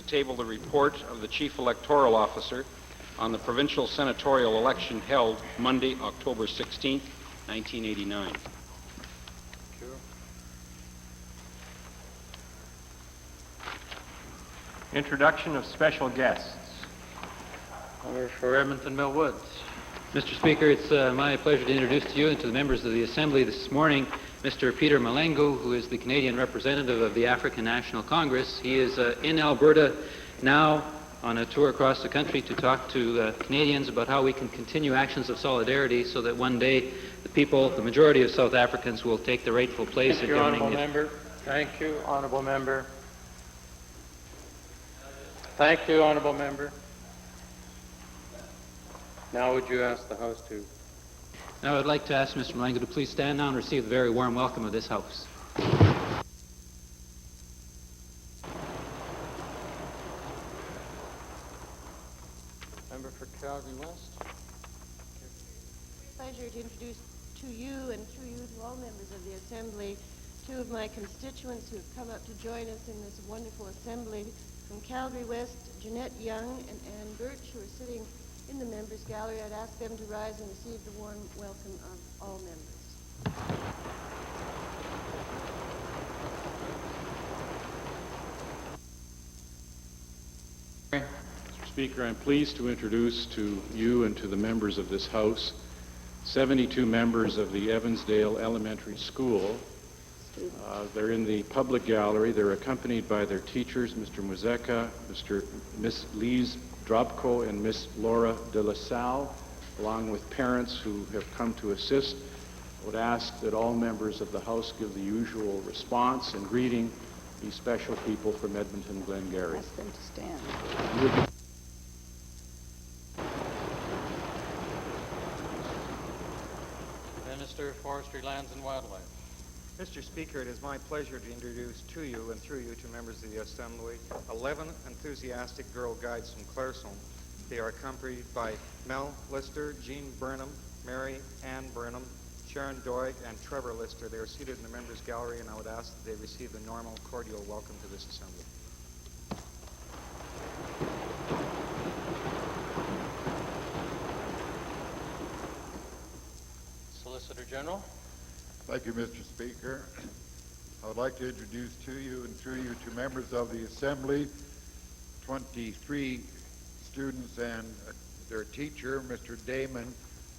table the report of the Chief Electoral Officer on the provincial senatorial election held Monday, October 16, 1989. Thank you. Introduction of special guests. Member for Edmonton Mill Woods. Mr. Speaker, it's my pleasure to introduce to you and to the members of the Assembly this morning Mr. Peter Malengo, who is the Canadian representative of the African National Congress. He is in Alberta now on a tour across the country to talk to Canadians about how we can continue actions of solidarity so that one day the people, the majority of South Africans, will take the rightful place in governing. Honourable Member. Thank you, Honourable Member. Thank you, Honourable Member. Now would you ask the House to... Now I'd like to ask Mr. Malengo to please stand now and receive the very warm welcome of this House. Member for Calgary West. Pleasure to introduce to you and through you to all members of the Assembly two of my constituents who have come up to join us in this wonderful Assembly. From Calgary West, Jeanette Young and Ann Birch, who are sitting in the members' gallery. I'd ask them to rise and receive the warm welcome of all members. Mr. Speaker, I'm pleased to introduce to you and to the members of this House 72 members of the Evansdale Elementary School. They're in the public gallery. They're accompanied by their teachers, Mr. Muzeka, Miss Lise Drobko, and Miss Laura de La Salle, along with parents who have come to assist. I would ask that all members of the House give the usual response and greeting these special people from Edmonton Glengarry. Ask them to stand. Minister of Forestry, Lands and Wildlife. Mr. Speaker, it is my pleasure to introduce to you and through you to members of the Assembly 11 enthusiastic girl guides from Claresholm. They are accompanied by Mel Lister, Jean Burnham, Mary Ann Burnham, Sharon Doig, and Trevor Lister. They are seated in the members' gallery, and I would ask that they receive the normal cordial welcome to this Assembly. Solicitor General. Thank you, Mr. Speaker. I would like to introduce to you and through you to members of the Assembly 23 students and their teacher, Mr. Damon,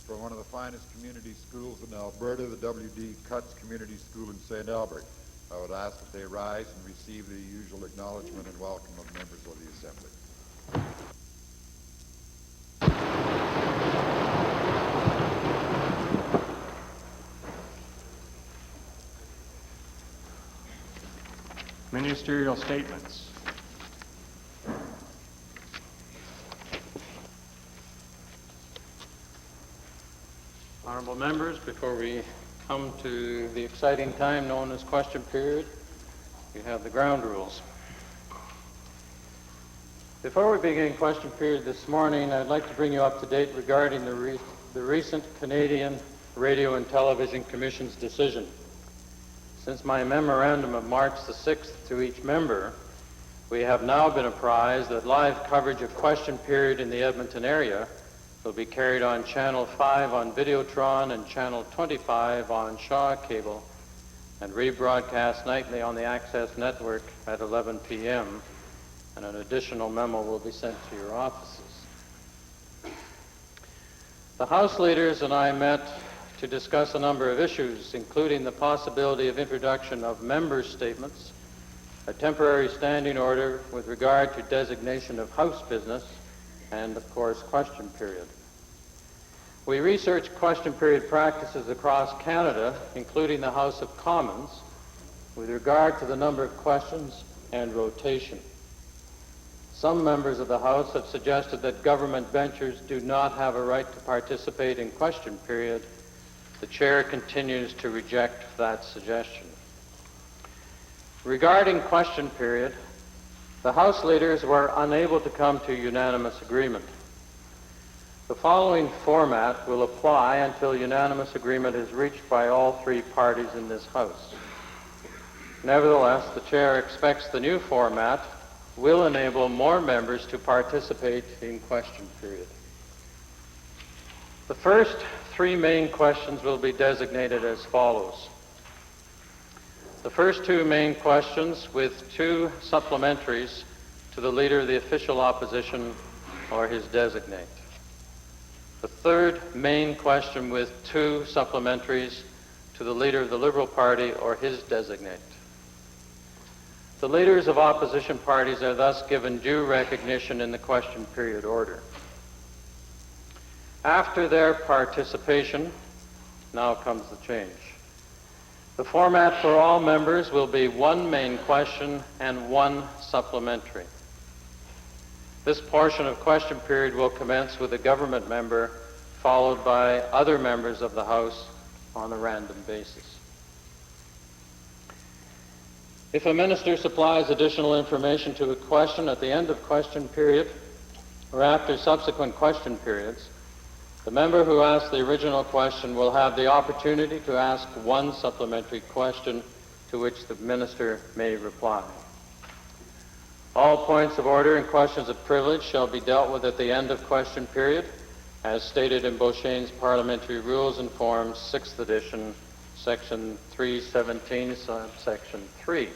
from one of the finest community schools in Alberta, the W.D. Cutts Community School in St. Albert. I would ask that they rise and receive the usual acknowledgement and welcome of members of the Assembly. Ministerial statements. Honourable members, before we come to the exciting time known as question period, you have the ground rules. Before we begin question period this morning, I'd like to bring you up to date regarding the recent Canadian Radio and Television Commission's decision. Since my memorandum of March the 6th to each member, we have now been apprised that live coverage of question period in the Edmonton area will be carried on Channel 5 on Videotron and Channel 25 on Shaw Cable and rebroadcast nightly on the Access Network at 11 p.m. and an additional memo will be sent to your offices. The House leaders and I met to discuss a number of issues, including the possibility of introduction of members' statements, a temporary standing order with regard to designation of House business, and, of course, question period. We researched question period practices across Canada, including the House of Commons, with regard to the number of questions and rotation. Some members of the House have suggested that government benchers do not have a right to participate in question period. The Chair continues to reject that suggestion. Regarding question period, the House leaders were unable to come to unanimous agreement. The following format will apply until unanimous agreement is reached by all three parties in this House. Nevertheless, the Chair expects the new format will enable more members to participate in question period. The first three main questions will be designated as follows. The first two main questions with two supplementaries to the Leader of the Official Opposition or his designate. The third main question with two supplementaries to the Leader of the Liberal Party or his designate. The leaders of opposition parties are thus given due recognition in the question period order. After their participation, now comes the change. The format for all members will be one main question and one supplementary. This portion of question period will commence with a government member, followed by other members of the House on a random basis. If a minister supplies additional information to a question at the end of question period or after subsequent question periods, the member who asked the original question will have the opportunity to ask one supplementary question to which the minister may reply. All points of order and questions of privilege shall be dealt with at the end of question period, as stated in Beauchesne's Parliamentary Rules and Forms, 6th edition, Section 317, Section 3.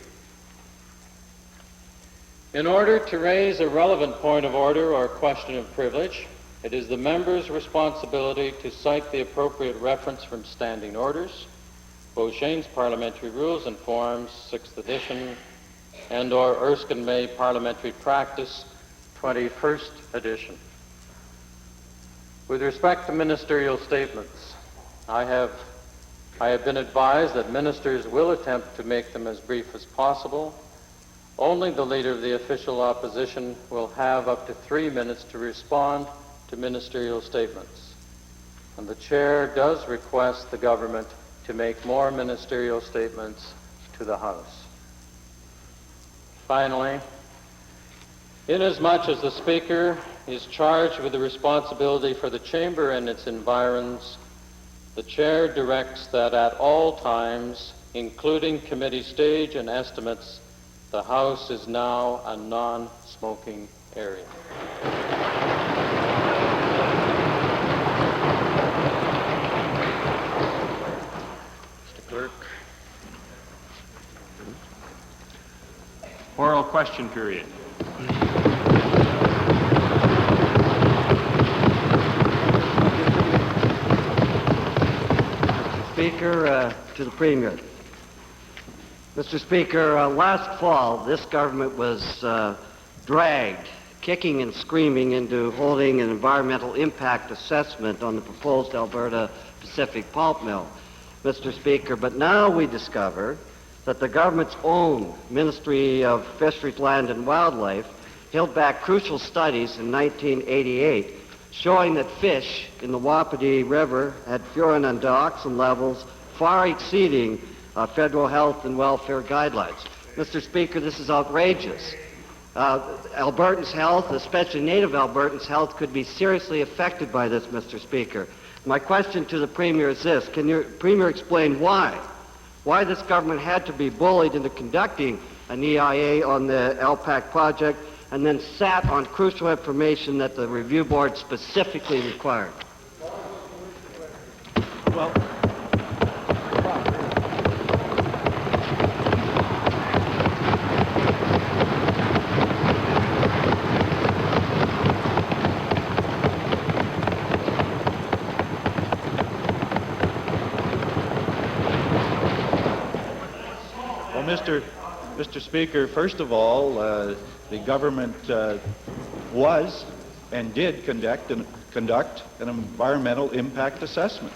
In order to raise a relevant point of order or question of privilege, it is the member's responsibility to cite the appropriate reference from standing orders, Beauchesne's Parliamentary Rules and Forms, 6th edition, and or Erskine May Parliamentary Practice, 21st edition. With respect to ministerial statements, I have been advised that ministers will attempt to make them as brief as possible. Only the Leader of the Official Opposition will have up to 3 minutes to respond to ministerial statements. And the Chair does request the government to make more ministerial statements to the House. Finally, inasmuch as the Speaker is charged with the responsibility for the Chamber and its environs, the Chair directs that at all times, including committee stage and estimates, the House is now a non-smoking area. Mr. Clerk. Oral question period. Speaker, to the Premier. Mr. Speaker, last fall, this government was dragged, kicking and screaming, into holding an environmental impact assessment on the proposed Alberta Pacific pulp mill. Mr. Speaker, but now we discover that the government's own Ministry of Fisheries, Land and Wildlife held back crucial studies in 1988 showing that fish in the Wapiti River had furan and dioxin levels far exceeding federal health and welfare guidelines. Mr. Speaker, this is outrageous. Albertans' health, especially native Albertans' health, could be seriously affected by this, Mr. Speaker. My question to the Premier is this: can your Premier explain why this government had to be bullied into conducting an EIA on the LPAC project and then sat on crucial information that the review board specifically required? Well, Mr. Speaker, first of all, the government was and did conduct an environmental impact assessment.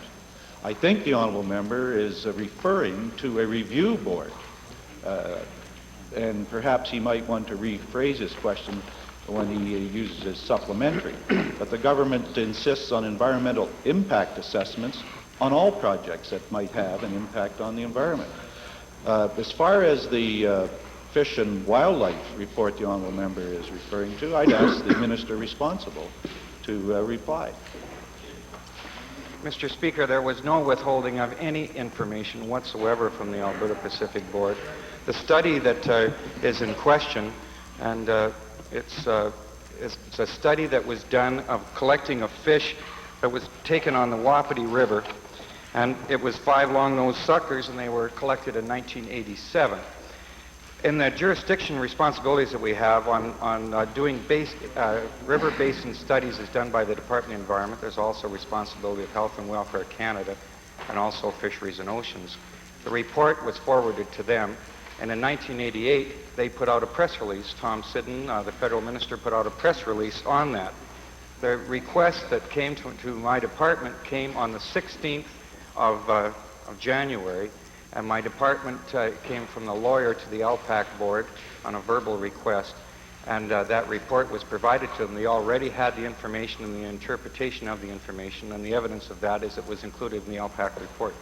I think the honourable member is referring to a review board, and perhaps he might want to rephrase his question when he uses his supplementary. But the government insists on environmental impact assessments on all projects that might have an impact on the environment. As far as the Fish and Wildlife report the honourable member is referring to, I'd ask the minister responsible to reply. Mr. Speaker, there was no withholding of any information whatsoever from the Alberta Pacific Board. The study that is in question And it's a study that was done of collecting a fish that was taken on the Wapiti River. And it was 5 long-nosed suckers, and they were collected in 1987. In the jurisdiction responsibilities that we have on doing river basin studies is done by the Department of Environment. There's also responsibility of Health and Welfare Canada and also Fisheries and Oceans. The report was forwarded to them, and in 1988 they put out a press release. Tom Sidden, the federal minister, put out a press release on that. The request that came to my department came on the 16th of January, and my department came from the lawyer to the LPAC board on a verbal request, and that report was provided to them. They already had the information and the interpretation of the information, and the evidence of that is it was included in the LPAC report.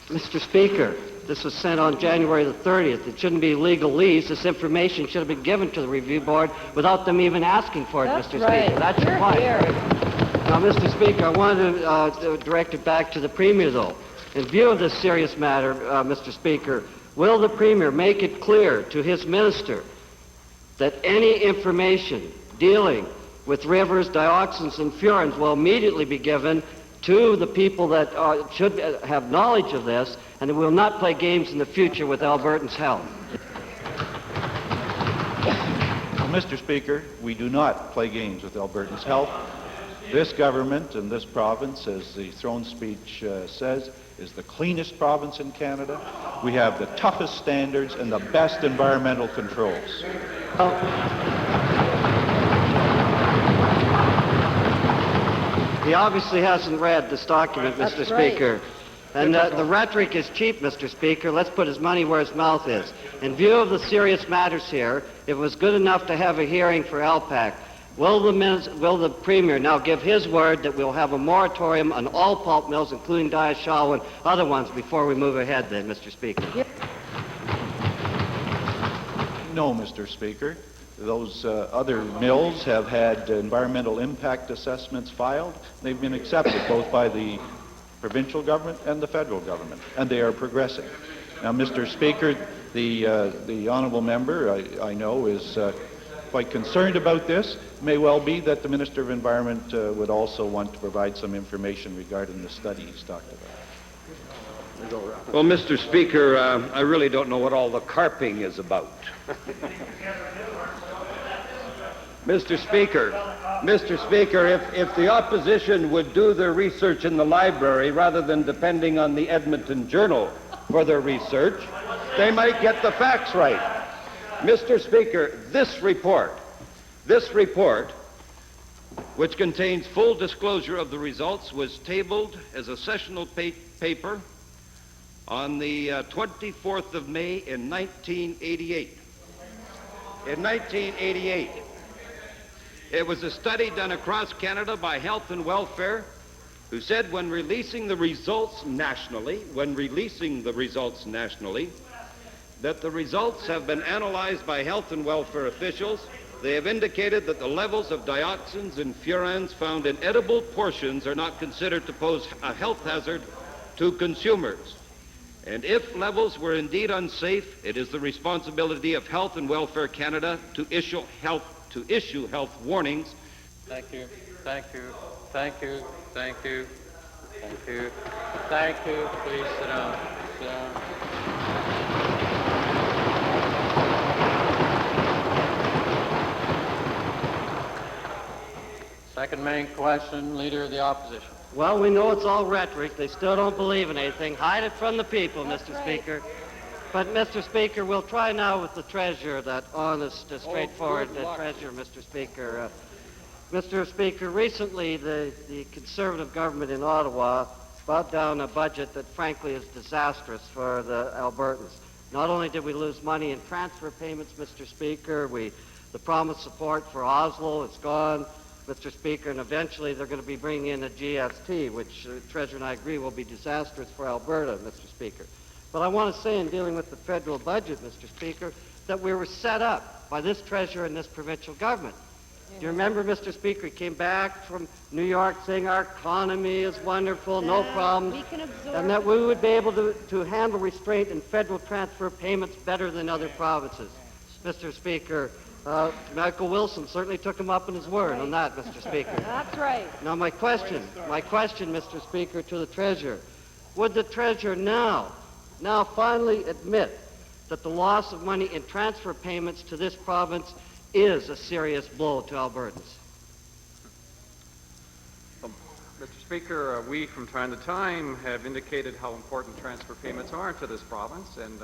Mr. Speaker, this was sent on January the 30th. It shouldn't be legalese. This information should have been given to the review board without them even asking for it, That's Mr. right. Speaker. That's your point. Now, Mr. Speaker, I wanted to direct it back to the Premier, though. In view of this serious matter, Mr. Speaker, will the Premier make it clear to his minister that any information dealing with rivers, dioxins, and furans will immediately be given to the people that should have knowledge of this, and that we will not play games in the future with Albertans' health? Well, Mr. Speaker, we do not play games with Albertans' health. This government and this province, as the throne speech says, is the cleanest province in Canada. We have the toughest standards and the best environmental controls. He obviously hasn't read this document, Mr. That's right. Speaker. And the rhetoric is cheap, Mr. Speaker. Let's put his money where his mouth is. In view of the serious matters here, it was good enough to have a hearing for LPAC. Will the Premier now give his word that we'll have a moratorium on all pulp mills, including Diashaw and other ones, before we move ahead then, Mr. Speaker? No, Mr. Speaker. Those other mills have had environmental impact assessments filed. They've been accepted both by the provincial government and the federal government, and they are progressing. Now, Mr. Speaker, the honourable member, I know, is quite concerned about this. It may well be that the Minister of Environment would also want to provide some information regarding the study he's talked about. Well, Mr. Speaker, I really don't know what all the carping is about. Mr. Speaker, if the opposition would do their research in the library rather than depending on the Edmonton Journal for their research, they might get the facts right. Mr. Speaker, this report, which contains full disclosure of the results, was tabled as a sessional paper on the 24th of May in 1988. In 1988. It was a study done across Canada by Health and Welfare, who said when releasing the results nationally, that the results have been analyzed by health and welfare officials. They have indicated that the levels of dioxins and furans found in edible portions are not considered to pose a health hazard to consumers. And if levels were indeed unsafe, it is the responsibility of Health and Welfare Canada to issue health warnings. Thank you. Thank you. Thank you. Thank you. Thank you. Thank you. Please sit down. Sit down. Second main question, Leader of the Opposition. Well, we know it's all rhetoric. They still don't believe in anything. Hide it from the people, Mr. Speaker. But, Mr. Speaker, we'll try now with the Treasurer, that honest, straightforward Treasurer, Mr. Speaker. Mr. Speaker, recently the Conservative government in Ottawa brought down a budget that, frankly, is disastrous for the Albertans. Not only did we lose money in transfer payments, Mr. Speaker, the promised support for Oslo is gone, Mr. Speaker, and eventually they're going to be bringing in a GST, which the Treasurer and I agree will be disastrous for Alberta, Mr. Speaker. But I want to say, in dealing with the federal budget, Mr. Speaker, that we were set up by this Treasurer and this provincial government. Do you remember, Mr. Speaker, he came back from New York saying our economy is wonderful, no problems, and that we would be able to handle restraint in federal transfer payments better than other provinces. Mr. Speaker. Michael Wilson certainly took him up on his word on that, Mr. Speaker. That's right. Now my question, Mr. Speaker, to the Treasurer. Would the Treasurer now finally admit that the loss of money in transfer payments to this province is a serious blow to Albertans? Mr. Speaker, we from time to time have indicated how important transfer payments are to this province, and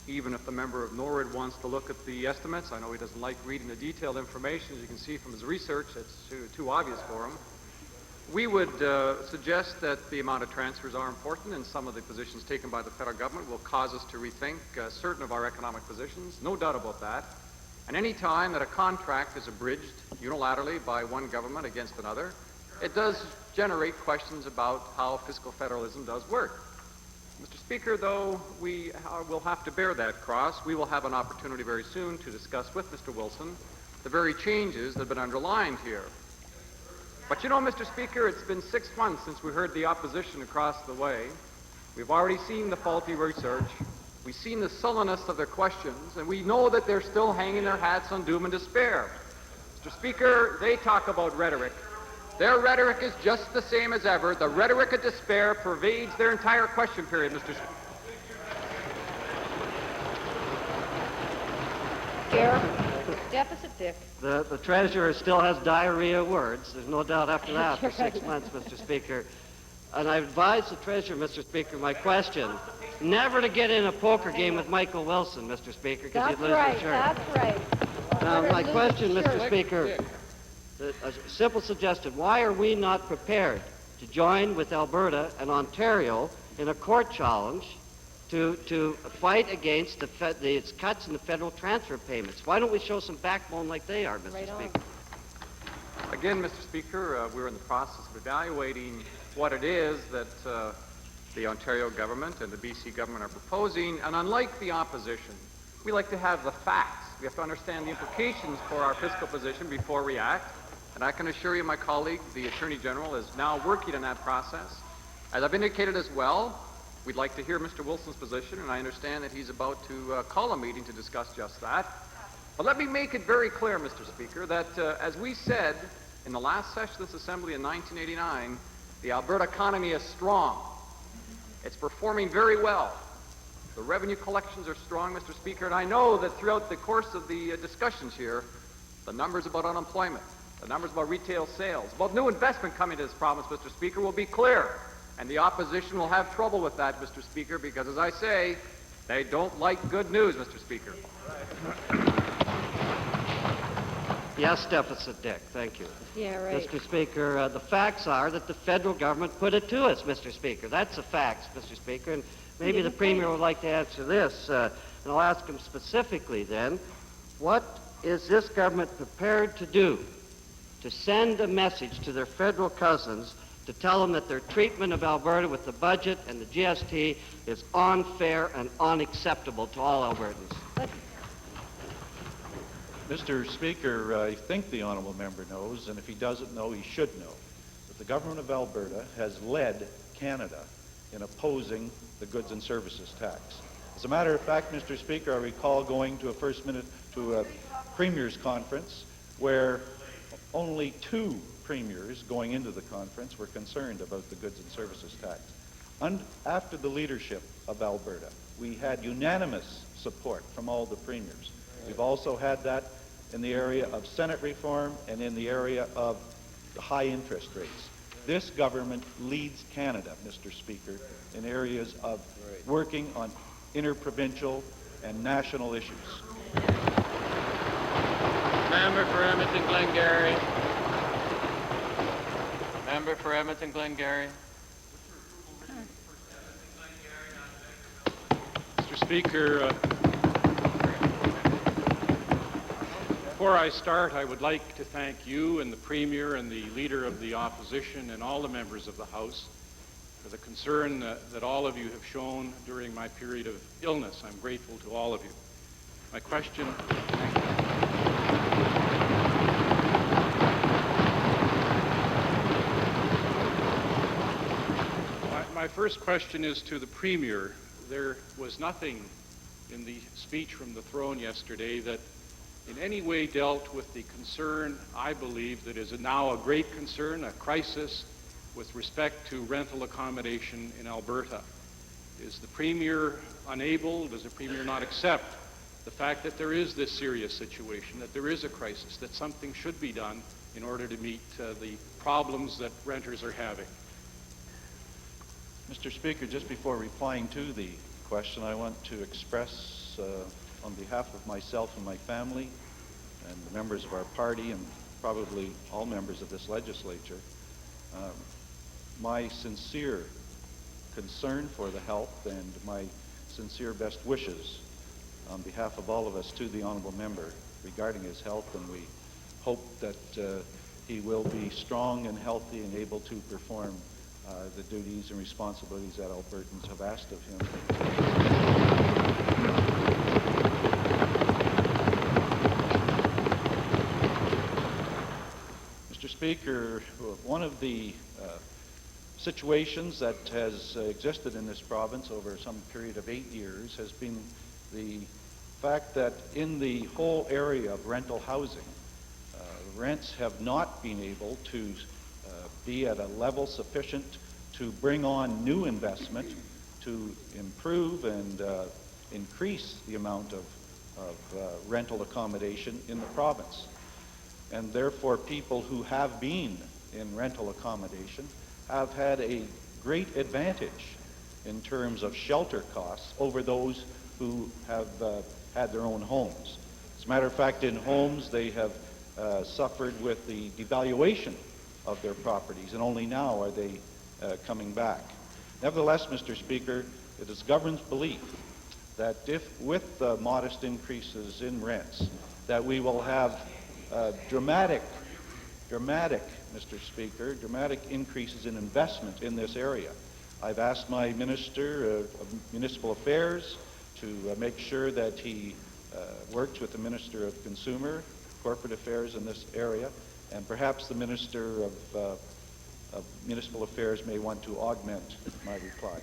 even if the member of Norwood wants to look at the estimates, I know he doesn't like reading the detailed information. As you can see from his research, it's too obvious for him. We would suggest that the amount of transfers are important, and some of the positions taken by the federal government will cause us to rethink certain of our economic positions. No doubt about that. And any time that a contract is abridged unilaterally by one government against another, it does generate questions about how fiscal federalism does work. Mr. Speaker, though we will have to bear that cross, we will have an opportunity very soon to discuss with Mr. Wilson the very changes that have been underlined here. But you know, Mr. Speaker, it's been 6 months since we heard the opposition across the way. We've already seen the faulty research. We've seen the sullenness of their questions, and we know that they're still hanging their hats on doom and despair. Mr. Speaker, they talk about rhetoric. Their rhetoric is just the same as ever. The rhetoric of despair pervades their entire question period, Mr. Speaker. Deficit Dick. The Treasurer still has diarrhea words. There's no doubt after that for 6 months, Mr. Speaker. And I advise the Treasurer, Mr. Speaker, my question, never to get in a poker game with Michael Wilson, Mr. Speaker, because he'd lose your shirt. That's right. Now, my question, Mr. Speaker, a simple suggestion. Why are we not prepared to join with Alberta and Ontario in a court challenge to fight against the cuts in the federal transfer payments? Why don't we show some backbone like they are, Mr. Speaker? Again, Mr. Speaker, we're in the process of evaluating what it is that the Ontario government and the BC government are proposing, and unlike the opposition, we like to have the facts. We have to understand the implications for our fiscal position before we act. And I can assure you, my colleague, the Attorney General, is now working on that process. As I've indicated as well, we'd like to hear Mr. Wilson's position, and I understand that he's about to call a meeting to discuss just that. But let me make it very clear, Mr. Speaker, that as we said in the last session of this Assembly in 1989, the Alberta economy is strong. It's performing very well. The revenue collections are strong, Mr. Speaker, and I know that throughout the course of the discussions here, the numbers about unemployment, the numbers about retail sales, about new investment coming to this province, Mr. Speaker, will be clear. And the opposition will have trouble with that, Mr. Speaker, because, as I say, they don't like good news, Mr. Speaker. Yes, Deficit Dick. Thank you. Yeah, right. Mr. Speaker, the facts are that the federal government put it to us, Mr. Speaker. That's the facts, Mr. Speaker. And maybe the Premier would like to answer this. And I'll ask him specifically then, what is this government prepared to do to send a message to their federal cousins to tell them that their treatment of Alberta with the budget and the GST is unfair and unacceptable to all Albertans? Mr. Speaker, I think the honourable member knows, and if he doesn't know, he should know, that the government of Alberta has led Canada in opposing the goods and services tax. As a matter of fact, Mr. Speaker, I recall going to a Premier's conference where only 2 premiers going into the conference were concerned about the goods and services tax. After the leadership of Alberta, we had unanimous support from all the premiers. We've also had that in the area of Senate reform and in the area of the high interest rates. This government leads Canada, Mr. Speaker, in areas of working on interprovincial and national issues. Member for Edmonton Glengarry. Member for Edmonton Glengarry. Mr. Speaker, before I start, I would like to thank you and the Premier and the Leader of the Opposition and all the members of the House for the concern that all of you have shown during my period of illness. I'm grateful to all of you. My question... My first question is to the Premier. There was nothing in the speech from the throne yesterday that in any way dealt with the concern, I believe, that is now a great concern, a crisis with respect to rental accommodation in Alberta. Is the Premier unable, does the Premier not accept the fact that there is this serious situation, that there is a crisis, that something should be done in order to meet the problems that renters are having? Mr. Speaker, just before replying to the question, I want to express on behalf of myself and my family and the members of our party and probably all members of this legislature, my sincere concern for the health and my sincere best wishes on behalf of all of us to the honourable member regarding his health, and we hope that he will be strong and healthy and able to perform the duties and responsibilities that Albertans have asked of him. Mr. Speaker, one of the situations that has existed in this province over some period of 8 years has been the fact that in the whole area of rental housing, rents have not been able to be at a level sufficient to bring on new investment to improve and increase the amount of rental accommodation in the province. And therefore, people who have been in rental accommodation have had a great advantage in terms of shelter costs over those who have had their own homes. As a matter of fact, in homes, they have suffered with the devaluation of their properties, and only now are they coming back. Nevertheless, Mr. Speaker, it is the government's belief that if, with modest increases in rents, that we will have dramatic, Mr. Speaker, dramatic increases in investment in this area. I've asked my Minister of Municipal Affairs to make sure that he works with the Minister of Consumer, Corporate Affairs in this area, and perhaps the Minister of Municipal Affairs may want to augment my reply.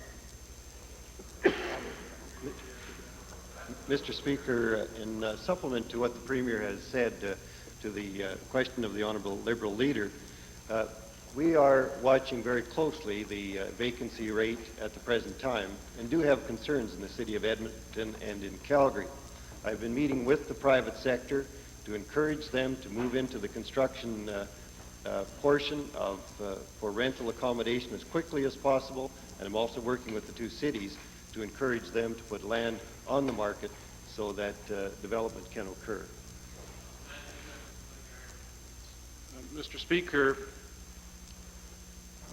Mr. Speaker, in supplement to what the Premier has said to the question of the Honourable Liberal Leader, we are watching very closely the vacancy rate at the present time and do have concerns in the city of Edmonton and in Calgary. I've been meeting with the private sector to encourage them to move into the construction portion of for rental accommodation as quickly as possible, and I'm also working with the two cities to encourage them to put land on the market so that development can occur. Mr. Speaker,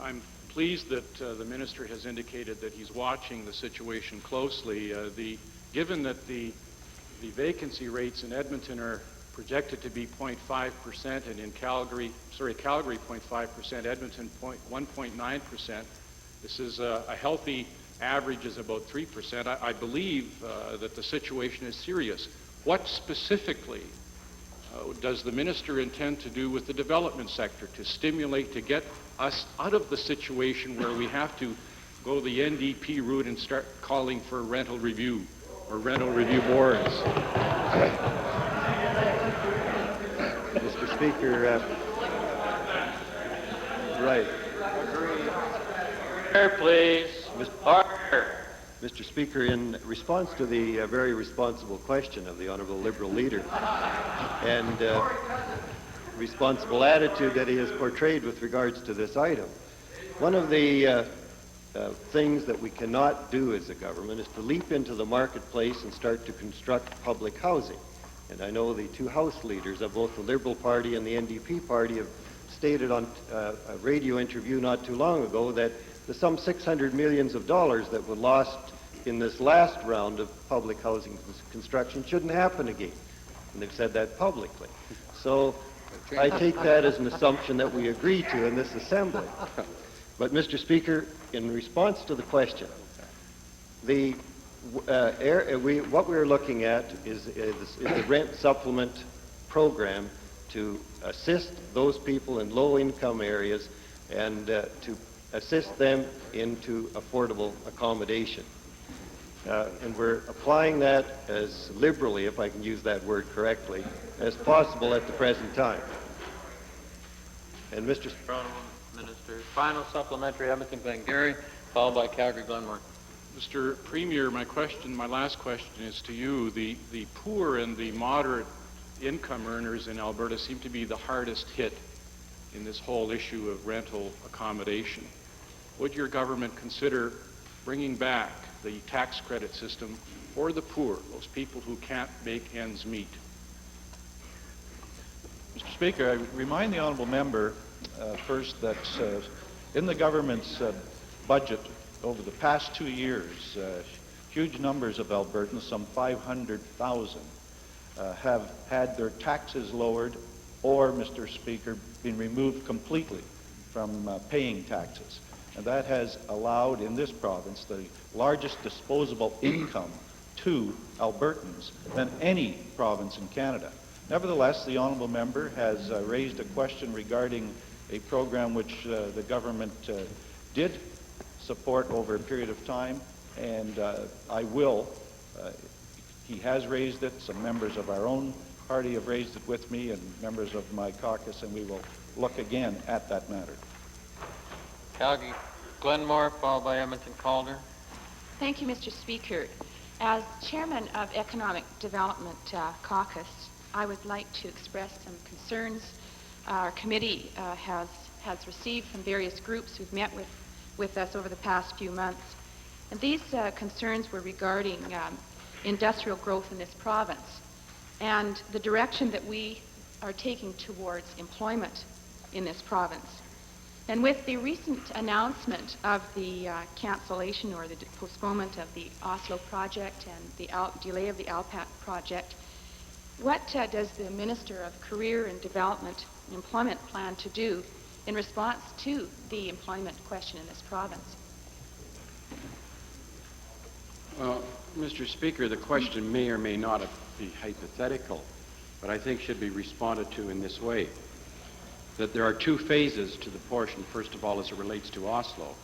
I'm pleased that the Minister has indicated that he's watching the situation closely. Given that the vacancy rates in Edmonton are projected to be 0.5%, and in Calgary 0.5%, Edmonton 1.9%. This is a healthy average is about 3%. I believe that the situation is serious. What specifically does the Minister intend to do with the development sector to stimulate, to get us out of the situation where we have to go the NDP route and start calling for rental review or rental review boards? Mr. Speaker, right. Order, please. Order. Mr. Speaker, in response to the very responsible question of the Honourable Liberal Leader and responsible attitude that he has portrayed with regards to this item, one of the things that we cannot do as a government is to leap into the marketplace and start to construct public housing. And I know the two House leaders of both the Liberal Party and the NDP Party have stated on a radio interview not too long ago that the some $600 million that were lost in this last round of public housing construction shouldn't happen again. And they've said that publicly. So I take that as an assumption that we agree to in this Assembly. But, Mr. Speaker, in response to the question, what we're looking at is the rent supplement program to assist those people in low-income areas and to assist them into affordable accommodation. And we're applying that as liberally, if I can use that word correctly, as possible at the present time. And Mr. Honorable Minister. Final supplementary, Edmonton Glengarry, followed by Calgary Glenmore. Mr. Premier, my last question is to you. The poor and the moderate income earners in Alberta seem to be the hardest hit in this whole issue of rental accommodation. Would your government consider bringing back the tax credit system for the poor, those people who can't make ends meet? Mr. Speaker, I remind the honourable member first that in the government's budget over the past 2 years, huge numbers of Albertans, some 500,000, have had their taxes lowered or, Mr. Speaker, been removed completely from paying taxes. And that has allowed in this province the largest disposable income to Albertans than any province in Canada. Nevertheless, the honourable member has raised a question regarding a program which the government did support over a period of time, and he has raised it, some members of our own party have raised it with me, and members of my caucus, and we will look again at that matter. Calgary Glenmore, followed by Edmonton Calder. Thank you, Mr. Speaker. As chairman of Economic Development Caucus, I would like to express some concerns our committee has received from various groups who've met with us over the past few months. And these concerns were regarding industrial growth in this province and the direction that we are taking towards employment in this province. And with the recent announcement of the cancellation or the postponement of the Oslo project and the delay of the Alpat project, what does the Minister of Career and Development and Employment plan to do in response to the employment question in this province? Well, Mr. Speaker, the question may or may not be hypothetical, but I think should be responded to in this way. That there are two phases to the portion. First of all, as it relates to Oslo.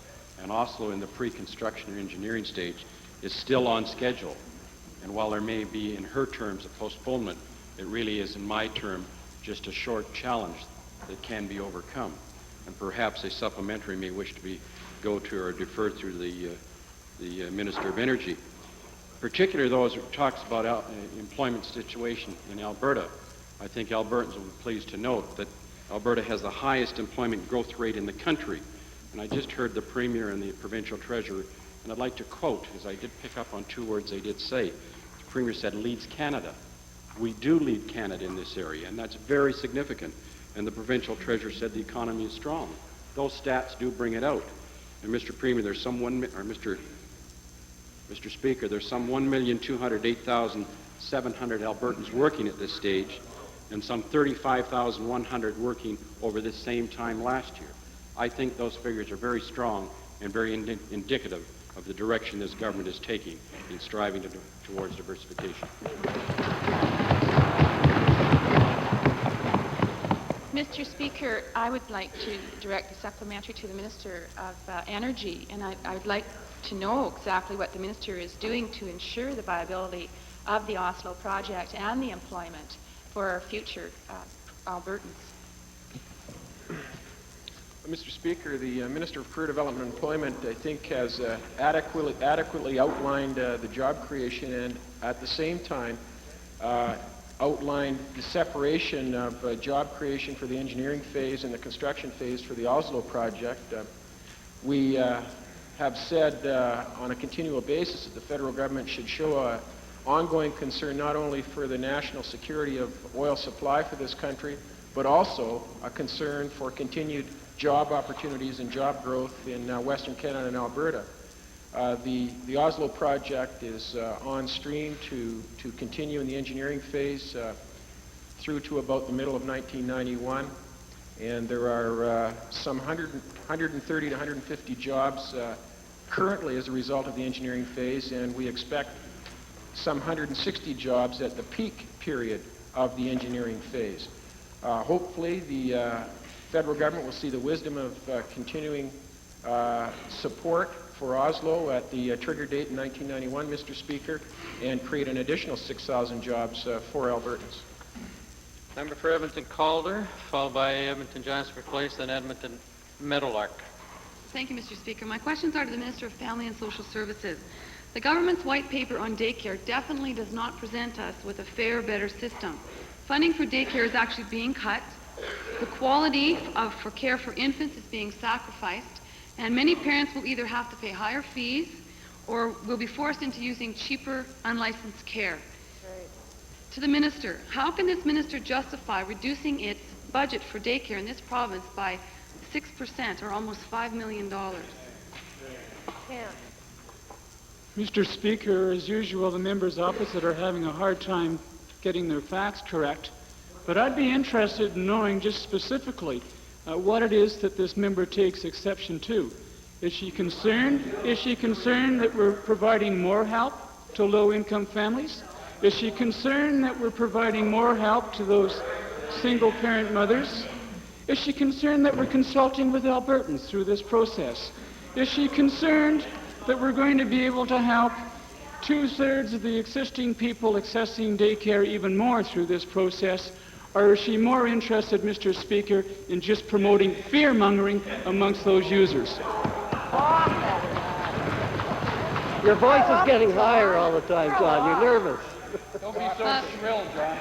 And Oslo in the pre-construction or engineering stage is still on schedule. And while there may be in her terms a postponement, it really is in my term just a short challenge that can be overcome. And perhaps a supplementary may wish to go to or defer through the Minister of Energy. Particularly those who talks about employment situation in Alberta. I think Albertans will be pleased to note that Alberta has the highest employment growth rate in the country. And I just heard the Premier and the Provincial Treasurer, and I'd like to quote, as I did pick up on two words they did say. The Premier said, leads Canada. We do lead Canada in this area, and that's very significant. And the Provincial Treasurer said the economy is strong. Those stats do bring it out. And Mr. Premier, there's some Mr. Speaker, there's some 1,208,700 Albertans working at this stage, and some 35,100 working over this same time last year. I think those figures are very strong and very indicative of the direction this government is taking in striving towards diversification. Mr. Speaker, I would like to direct the supplementary to the Minister of Energy, and I would like to know exactly what the Minister is doing to ensure the viability of the Oslo project and the employment for our future Albertans. Mr. Speaker, the Minister of Career Development and Employment, I think, has adequately outlined the job creation and at the same time outlined the separation of job creation for the engineering phase and the construction phase for the Oslo project. We have said on a continual basis that the federal government should show ongoing concern not only for the national security of oil supply for this country, but also a concern for continued job opportunities and job growth in Western Canada and Alberta. The Oslo project is on stream to continue in the engineering phase through to about the middle of 1991, and there are some 130 to 150 jobs currently as a result of the engineering phase, and we expect some 160 jobs at the peak period of the engineering phase. Hopefully the federal government will see the wisdom of continuing support for Oslo at the trigger date in 1991, Mr. Speaker, and create an additional 6,000 jobs for Albertans. Member for Edmonton Calder, followed by Edmonton Jasper Place, then Edmonton Meadowlark. Thank you, Mr. Speaker. My questions are to the Minister of Family and Social Services. The government's white paper on daycare definitely does not present us with a fair, better system. Funding for daycare is actually being cut. The quality for care for infants is being sacrificed, and many parents will either have to pay higher fees or will be forced into using cheaper, unlicensed care. Right. To the Minister, how can this Minister justify reducing its budget for daycare in this province by 6%, or almost $5 million? Can't. Mr. Speaker, as usual, the members opposite are having a hard time getting their facts correct. But I'd be interested in knowing just specifically what it is that this member takes exception to. Is she concerned? Is she concerned that we're providing more help to low-income families? Is she concerned that we're providing more help to those single-parent mothers? Is she concerned that we're consulting with Albertans through this process? Is she concerned that we're going to be able to help 2/3 of the existing people accessing daycare even more through this process? Or is she more interested, Mr. Speaker, in just promoting fear-mongering amongst those users? Your voice is getting higher all the time, John. You're nervous. Don't be so shrill, John.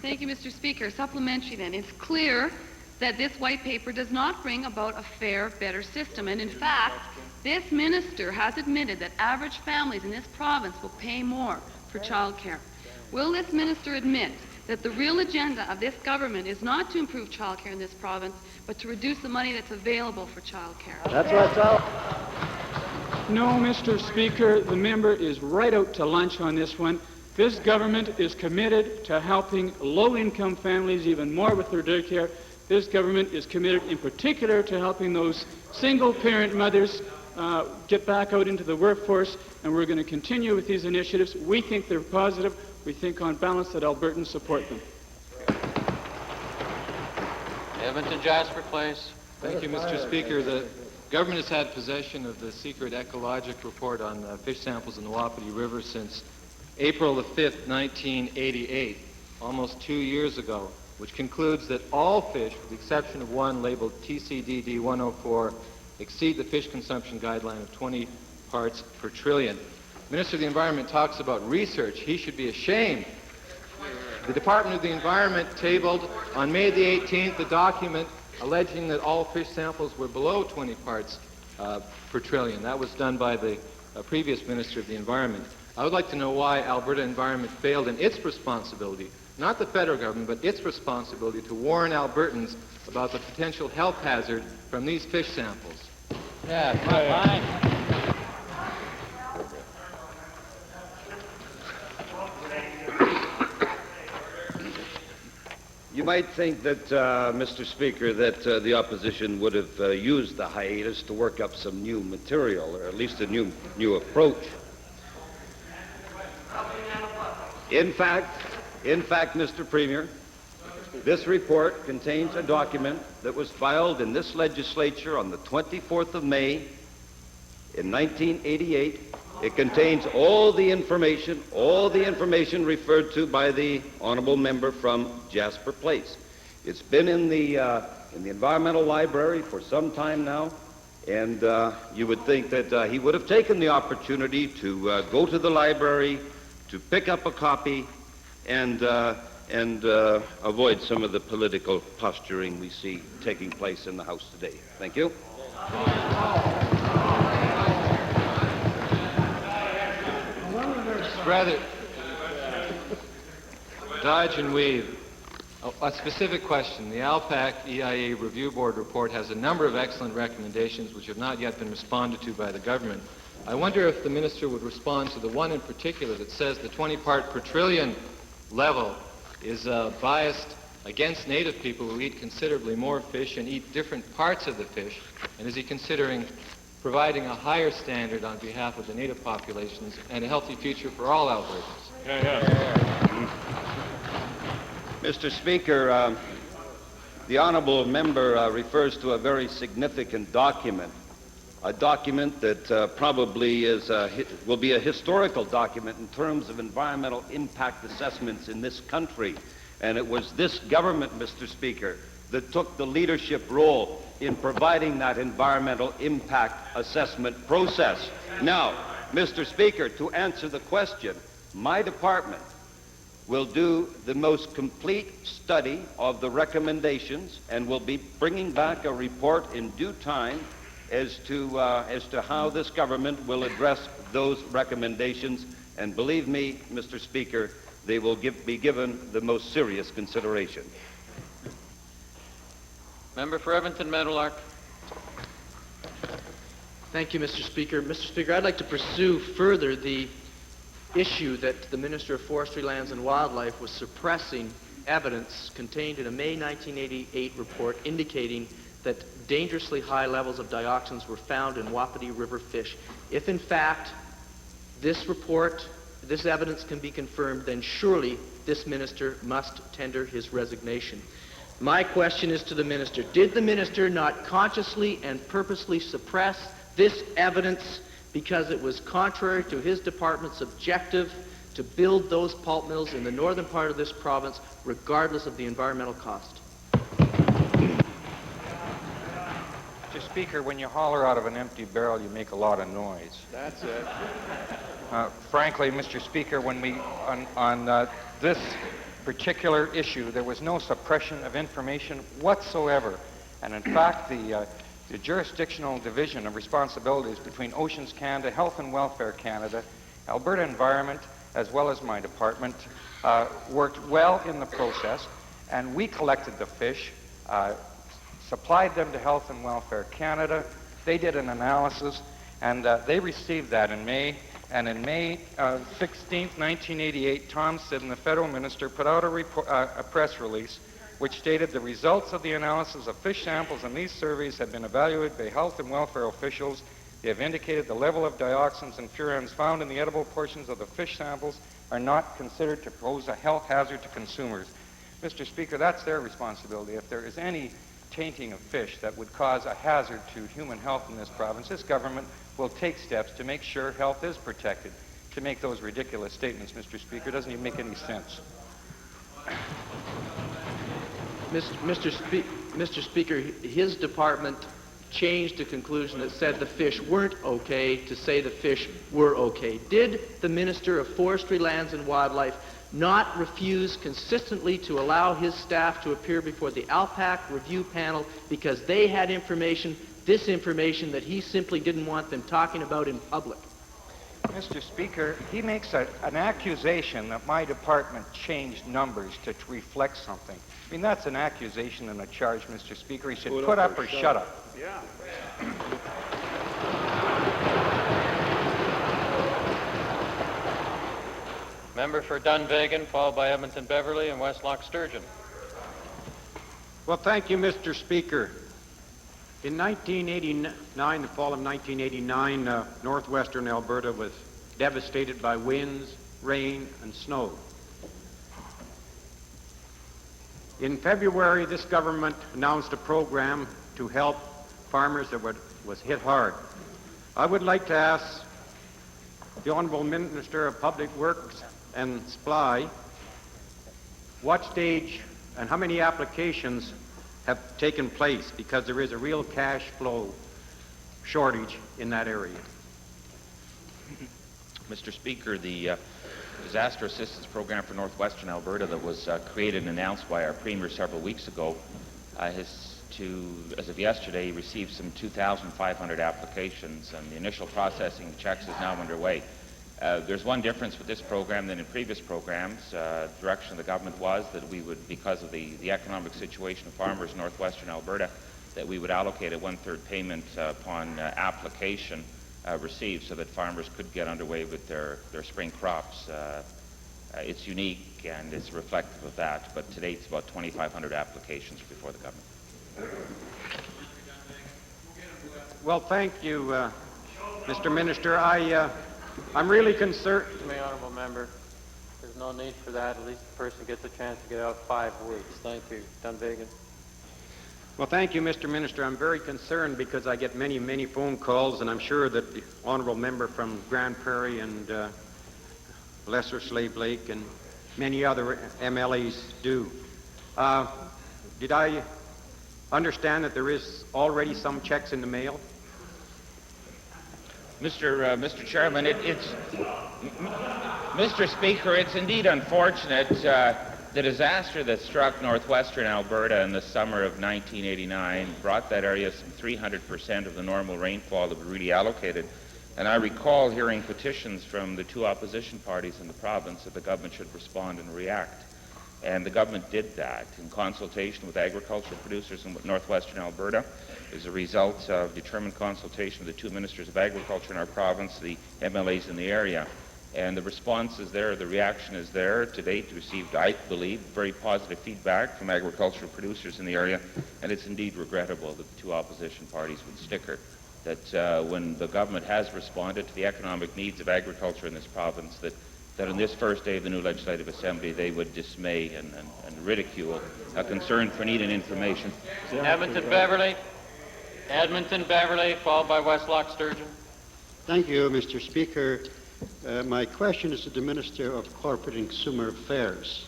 Thank you, Mr. Speaker. Supplementary then. It's clear that this white paper does not bring about a fair, better system. And in fact, this minister has admitted that average families in this province will pay more for child care. Will this minister admit that the real agenda of this government is not to improve child care in this province, but to reduce the money that's available for child care? That's what's out. No, Mr. Speaker, the member is right out to lunch on this one. This government is committed to helping low-income families even more with their daycare. This government is committed in particular to helping those single-parent mothers get back out into the workforce, and we're going to continue with these initiatives. We think they're positive. We think on balance that Albertans support them. Edmonton Jasper Place. Thank you, Mr. Speaker. The government has had possession of the secret ecologic report on fish samples in the Wapiti River since April the 5th, 1988, almost 2 years ago, which concludes that all fish, with the exception of one labeled TCDD 104, exceed the fish consumption guideline of 20 parts per trillion. Minister of the Environment talks about research. He should be ashamed. The Department of the Environment tabled on May the 18th a document alleging that all fish samples were below 20 parts per trillion. That was done by the previous Minister of the Environment. I would like to know why Alberta Environment failed in its responsibility, not the federal government, but its responsibility to warn Albertans about the potential health hazard from these fish samples. Yeah, fine. You might think that, Mr. Speaker, that the opposition would have used the hiatus to work up some new material, or at least a new approach. In fact, Mr. Premier, this report contains a document that was filed in this legislature on the 24th of May in 1988. It contains all the information referred to by the honorable member from Jasper Place. It's been in the environmental library for some time now, and you would think that he would have taken the opportunity to go to the library, to pick up a copy, and avoid some of the political posturing we see taking place in the House today. Thank you. Rather, dodge and weave. A specific question. The ALPAC EIA Review Board report has a number of excellent recommendations which have not yet been responded to by the government. I wonder if the minister would respond to the one in particular that says the 20 part per trillion level is biased against native people who eat considerably more fish and eat different parts of the fish, and is he considering providing a higher standard on behalf of the native populations and a healthy future for all Albertans? Mr. Speaker, the honorable member refers to a very significant document a document that probably will be a historical document in terms of environmental impact assessments in this country. And it was this government, Mr. Speaker, that took the leadership role in providing that environmental impact assessment process. Now, Mr. Speaker, to answer the question, my department will do the most complete study of the recommendations and will be bringing back a report in due time as to how this government will address those recommendations. And believe me, Mr. Speaker, they will be given the most serious consideration. Member for Edmonton Meadowlark. Thank you, Mr. Speaker. Mr. Speaker, I'd like to pursue further the issue that the Minister of Forestry, Lands and Wildlife was suppressing evidence contained in a May 1988 report indicating that dangerously high levels of dioxins were found in Wapiti River fish. If in fact this report, this evidence can be confirmed, then surely this minister must tender his resignation. My question is to the minister. Did the minister not consciously and purposely suppress this evidence because it was contrary to his department's objective to build those pulp mills in the northern part of this province, regardless of the environmental cost? Mr. Speaker, when you holler out of an empty barrel, you make a lot of noise. That's it. Frankly, Mr. Speaker, when we, on this particular issue, there was no suppression of information whatsoever. And in fact, the jurisdictional division of responsibilities between Oceans Canada, Health and Welfare Canada, Alberta Environment, as well as my department, worked well in the process, and we collected the fish, supplied them to Health and Welfare Canada. They did an analysis, and they received that in May. And in May 16, 1988, Tom Sidden, the federal minister, put out a press release which stated the results of the analysis of fish samples in these surveys had been evaluated by health and welfare officials. They have indicated the level of dioxins and furans found in the edible portions of the fish samples are not considered to pose a health hazard to consumers. Mr. Speaker, that's their responsibility. If there is any tainting of fish that would cause a hazard to human health in this province, this government will take steps to make sure health is protected. To make those ridiculous statements, Mr. Speaker, doesn't even make any sense. Mr. Speaker, his department changed a conclusion that said the fish weren't okay to say the fish were okay. Did the Minister of Forestry, Lands and Wildlife not refuse consistently to allow his staff to appear before the ALPAC review panel because they had information, this information that he simply didn't want them talking about in public? Mr. Speaker, he makes an accusation that my department changed numbers to reflect something. I mean, that's an accusation and a charge, Mr. Speaker. He should put up or shut up. Yeah. Member for Dunvegan, followed by Edmonton Beverly and Westlock Sturgeon. Well, thank you, Mr. Speaker. In 1989, the fall of 1989, northwestern Alberta was devastated by winds, rain, and snow. In February, this government announced a program to help farmers that was hit hard. I would like to ask the Honourable Minister of Public Works and Supply what stage and how many applications have taken place, because there is a real cash flow shortage in that area. Mr. Speaker, the Disaster Assistance Program for Northwestern Alberta that was created and announced by our Premier several weeks ago has, as of yesterday, received some 2,500 applications, and the initial processing of checks is now underway. There's one difference with this program than in previous programs. The direction of the government was that we would, because of the economic situation of farmers in northwestern Alberta, that we would allocate a one-third payment upon application received so that farmers could get underway with their spring crops. It's unique and it's reflective of that, but to date it's about 2,500 applications before the government. Well, thank you, Mr. Minister. I'm really concerned. Excuse me, honourable member. There's no need for that. At least the person gets a chance to get out 5 weeks. Thank you. Dunvegan. Well, thank you, Mr. Minister. I'm very concerned because I get many, many phone calls, and I'm sure that the honorable member from Grand Prairie and Lesser Slave Lake and many other MLAs do. Did I understand that there is already some checks in the mail? Mr. Chairman, Mr. Speaker, it's indeed unfortunate. The disaster that struck northwestern Alberta in the summer of 1989 brought that area some 300% of the normal rainfall that was really allocated. And I recall hearing petitions from the two opposition parties in the province that the government should respond and react. And the government did that in consultation with agricultural producers in northwestern Alberta. As a result of determined consultation with the two ministers of agriculture in our province, the MLAs in the area. And the response is there, the reaction is there. To date, received, I believe, very positive feedback from agricultural producers in the area, and it's indeed regrettable that the two opposition parties would sticker that when the government has responded to the economic needs of agriculture in this province, that on this first day of the new Legislative Assembly, they would dismay and ridicule a concern for need and information. Edmonton-Beverly, followed by Westlock Sturgeon. Thank you, Mr. Speaker. My question is to the Minister of Corporate and Consumer Affairs.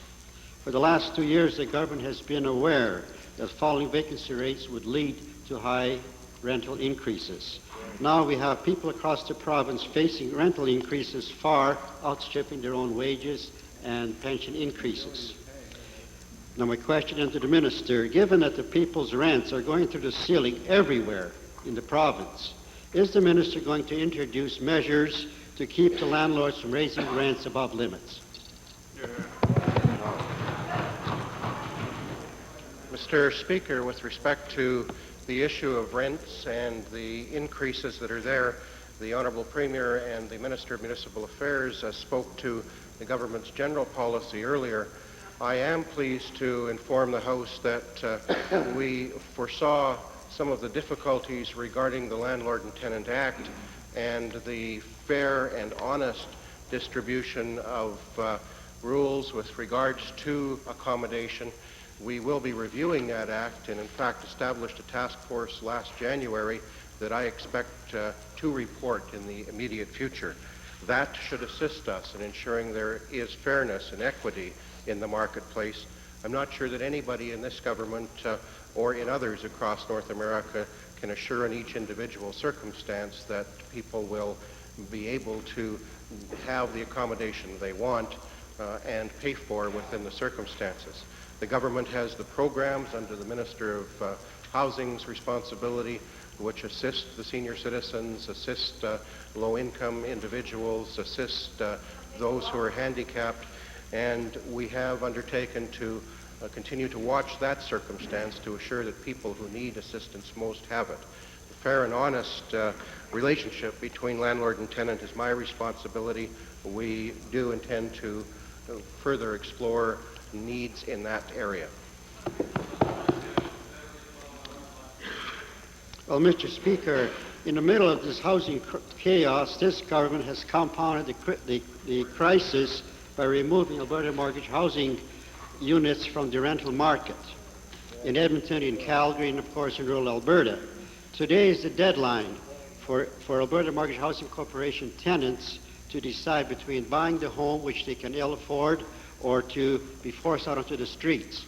For the last 2 years, the government has been aware that falling vacancy rates would lead to high rental increases. Now we have people across the province facing rental increases far outstripping their own wages and pension increases. Now my question is to the Minister, given that the people's rents are going through the ceiling everywhere in the province, is the Minister going to introduce measures to keep the landlords from raising rents above limits? Mr. Speaker, with respect to the issue of rents and the increases that are there, the Honourable Premier and the Minister of Municipal Affairs spoke to the government's general policy earlier. I am pleased to inform the House that we foresaw some of the difficulties regarding the Landlord and Tenant Act and the fair and honest distribution of rules with regards to accommodation. We will be reviewing that act and in fact established a task force last January that I expect to report in the immediate future. That should assist us in ensuring there is fairness and equity in the marketplace. I'm not sure that anybody in this government or in others across North America can assure in each individual circumstance that people will be able to have the accommodation they want and pay for within the circumstances. The government has the programs under the Minister of Housing's responsibility which assist the senior citizens, assist low-income individuals, assist those who are handicapped, and we have undertaken to continue to watch that circumstance to assure that people who need assistance most have it. The fair and honest relationship between landlord and tenant is my responsibility. We do intend to further explore needs in that area. Well, Mr. Speaker, in the middle of this housing chaos, this government has compounded the crisis by removing Alberta mortgage housing units from the rental market in Edmonton, in Calgary, and of course in rural Alberta. Today is the deadline for Alberta Mortgage Housing Corporation tenants to decide between buying the home which they can ill afford or to be forced out onto the streets.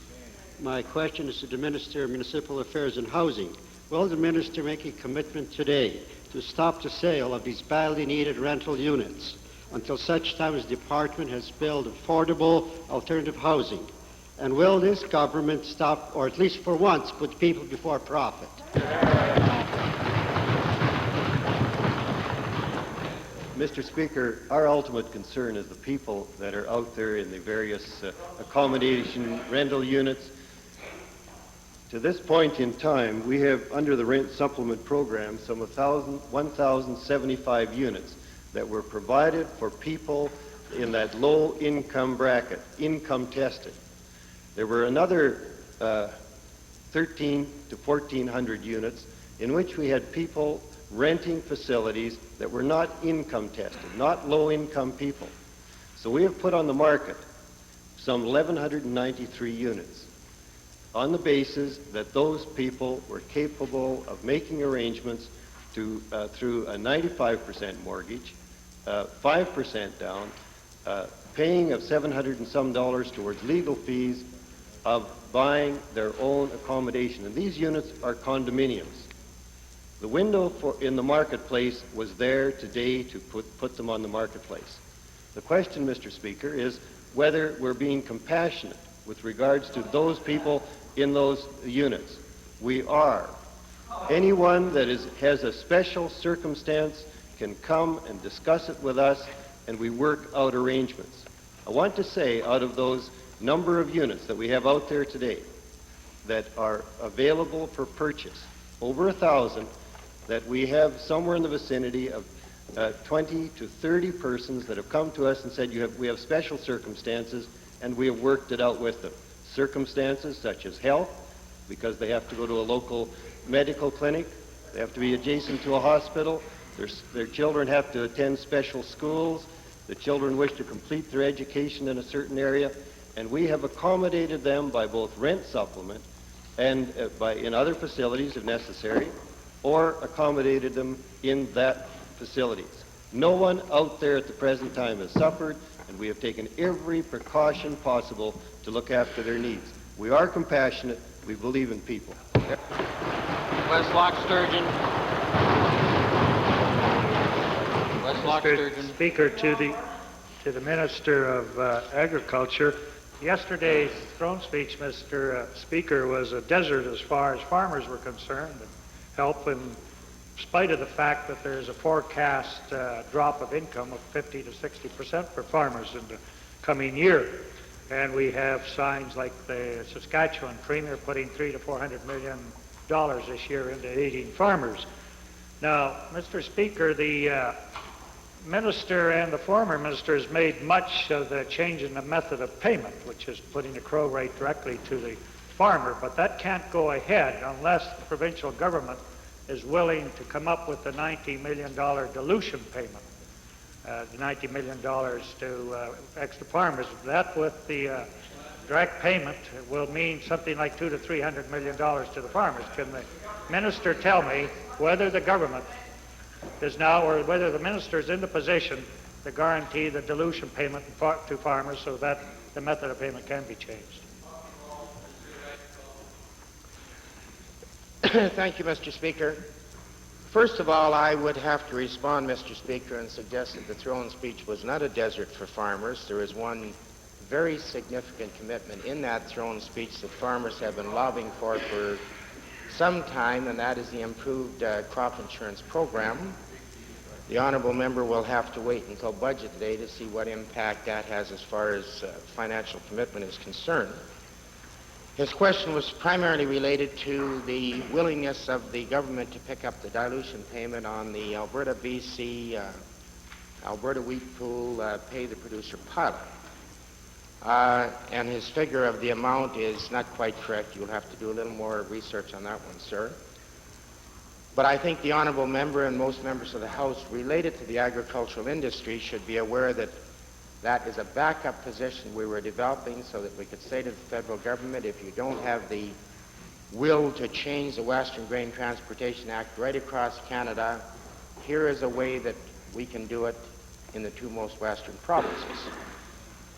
My question is to the Minister of Municipal Affairs and Housing. Will the Minister make a commitment today to stop the sale of these badly needed rental units until such time as the Department has built affordable alternative housing? And will this government stop, or at least for once, put people before profit? Mr. Speaker, our ultimate concern is the people that are out there in the various accommodation rental units. To this point in time, we have, under the rent supplement program, some 1,075 units that were provided for people in that low income bracket, income tested. There were another 1,300 to 1,400 units in which we had people renting facilities that were not income tested, not low income people. So we have put on the market some 1,193 units. on the basis that those people were capable of making arrangements to, through a 95% mortgage, 5% down, paying of $700 and some towards legal fees, of buying their own accommodation. And these units are condominiums. The window in the marketplace was there today to put them on the marketplace. The question, Mr. Speaker, is whether we're being compassionate with regards to those people in those units. We are. Anyone that has a special circumstance can come and discuss it with us, and we work out arrangements. I want to say, out of those number of units that we have out there today that are available for purchase, over 1,000, that we have somewhere in the vicinity of 20 to 30 persons that have come to us and said, we have special circumstances, and we have worked it out with them. Circumstances such as health, because they have to go to a local medical clinic, they have to be adjacent to a hospital, their children have to attend special schools, the children wish to complete their education in a certain area, and we have accommodated them by both rent supplement and in other facilities if necessary, or accommodated them in that facilities. No one out there at the present time has suffered, and we have taken every precaution possible to look after their needs. We are compassionate. We believe in people. Westlock Sturgeon. Westlock Sturgeon. Speaker, to the Minister of Agriculture, yesterday's throne speech, Mr. Speaker, was a desert as far as farmers were concerned, and help in spite of the fact that there's a forecast drop of income of 50 to 60% for farmers in the coming year. And we have signs like the Saskatchewan Premier putting $300 to $400 million this year into aiding farmers. Now, Mr. Speaker, the Minister and the former Minister has made much of the change in the method of payment, which is putting the crow rate directly to the farmer, but that can't go ahead unless the provincial government is willing to come up with the $90 million dilution payment, the $90 million to extra farmers. That with the direct payment will mean something like $200 to $300 million to the farmers. Can the Minister tell me whether the government is now, or whether the Minister is in the position to guarantee the dilution payment to farmers so that the method of payment can be changed? Thank you, Mr. Speaker. First of all, I would have to respond, Mr. Speaker, and suggest that the throne speech was not a desert for farmers. There is one very significant commitment in that throne speech that farmers have been lobbying for some time, and that is the improved crop insurance program. The honourable member will have to wait until budget day to see what impact that has as far as financial commitment is concerned. His question was primarily related to the willingness of the government to pick up the dilution payment on the Alberta BC Alberta Wheat Pool Pay the Producer pilot. And his figure of the amount is not quite correct. You'll have to do a little more research on that one, sir. But I think the honourable member and most members of the House related to the agricultural industry should be aware that that is a backup position we were developing so that we could say to the federal government, if you don't have the will to change the Western Grain Transportation Act right across Canada, here is a way that we can do it in the two most western provinces.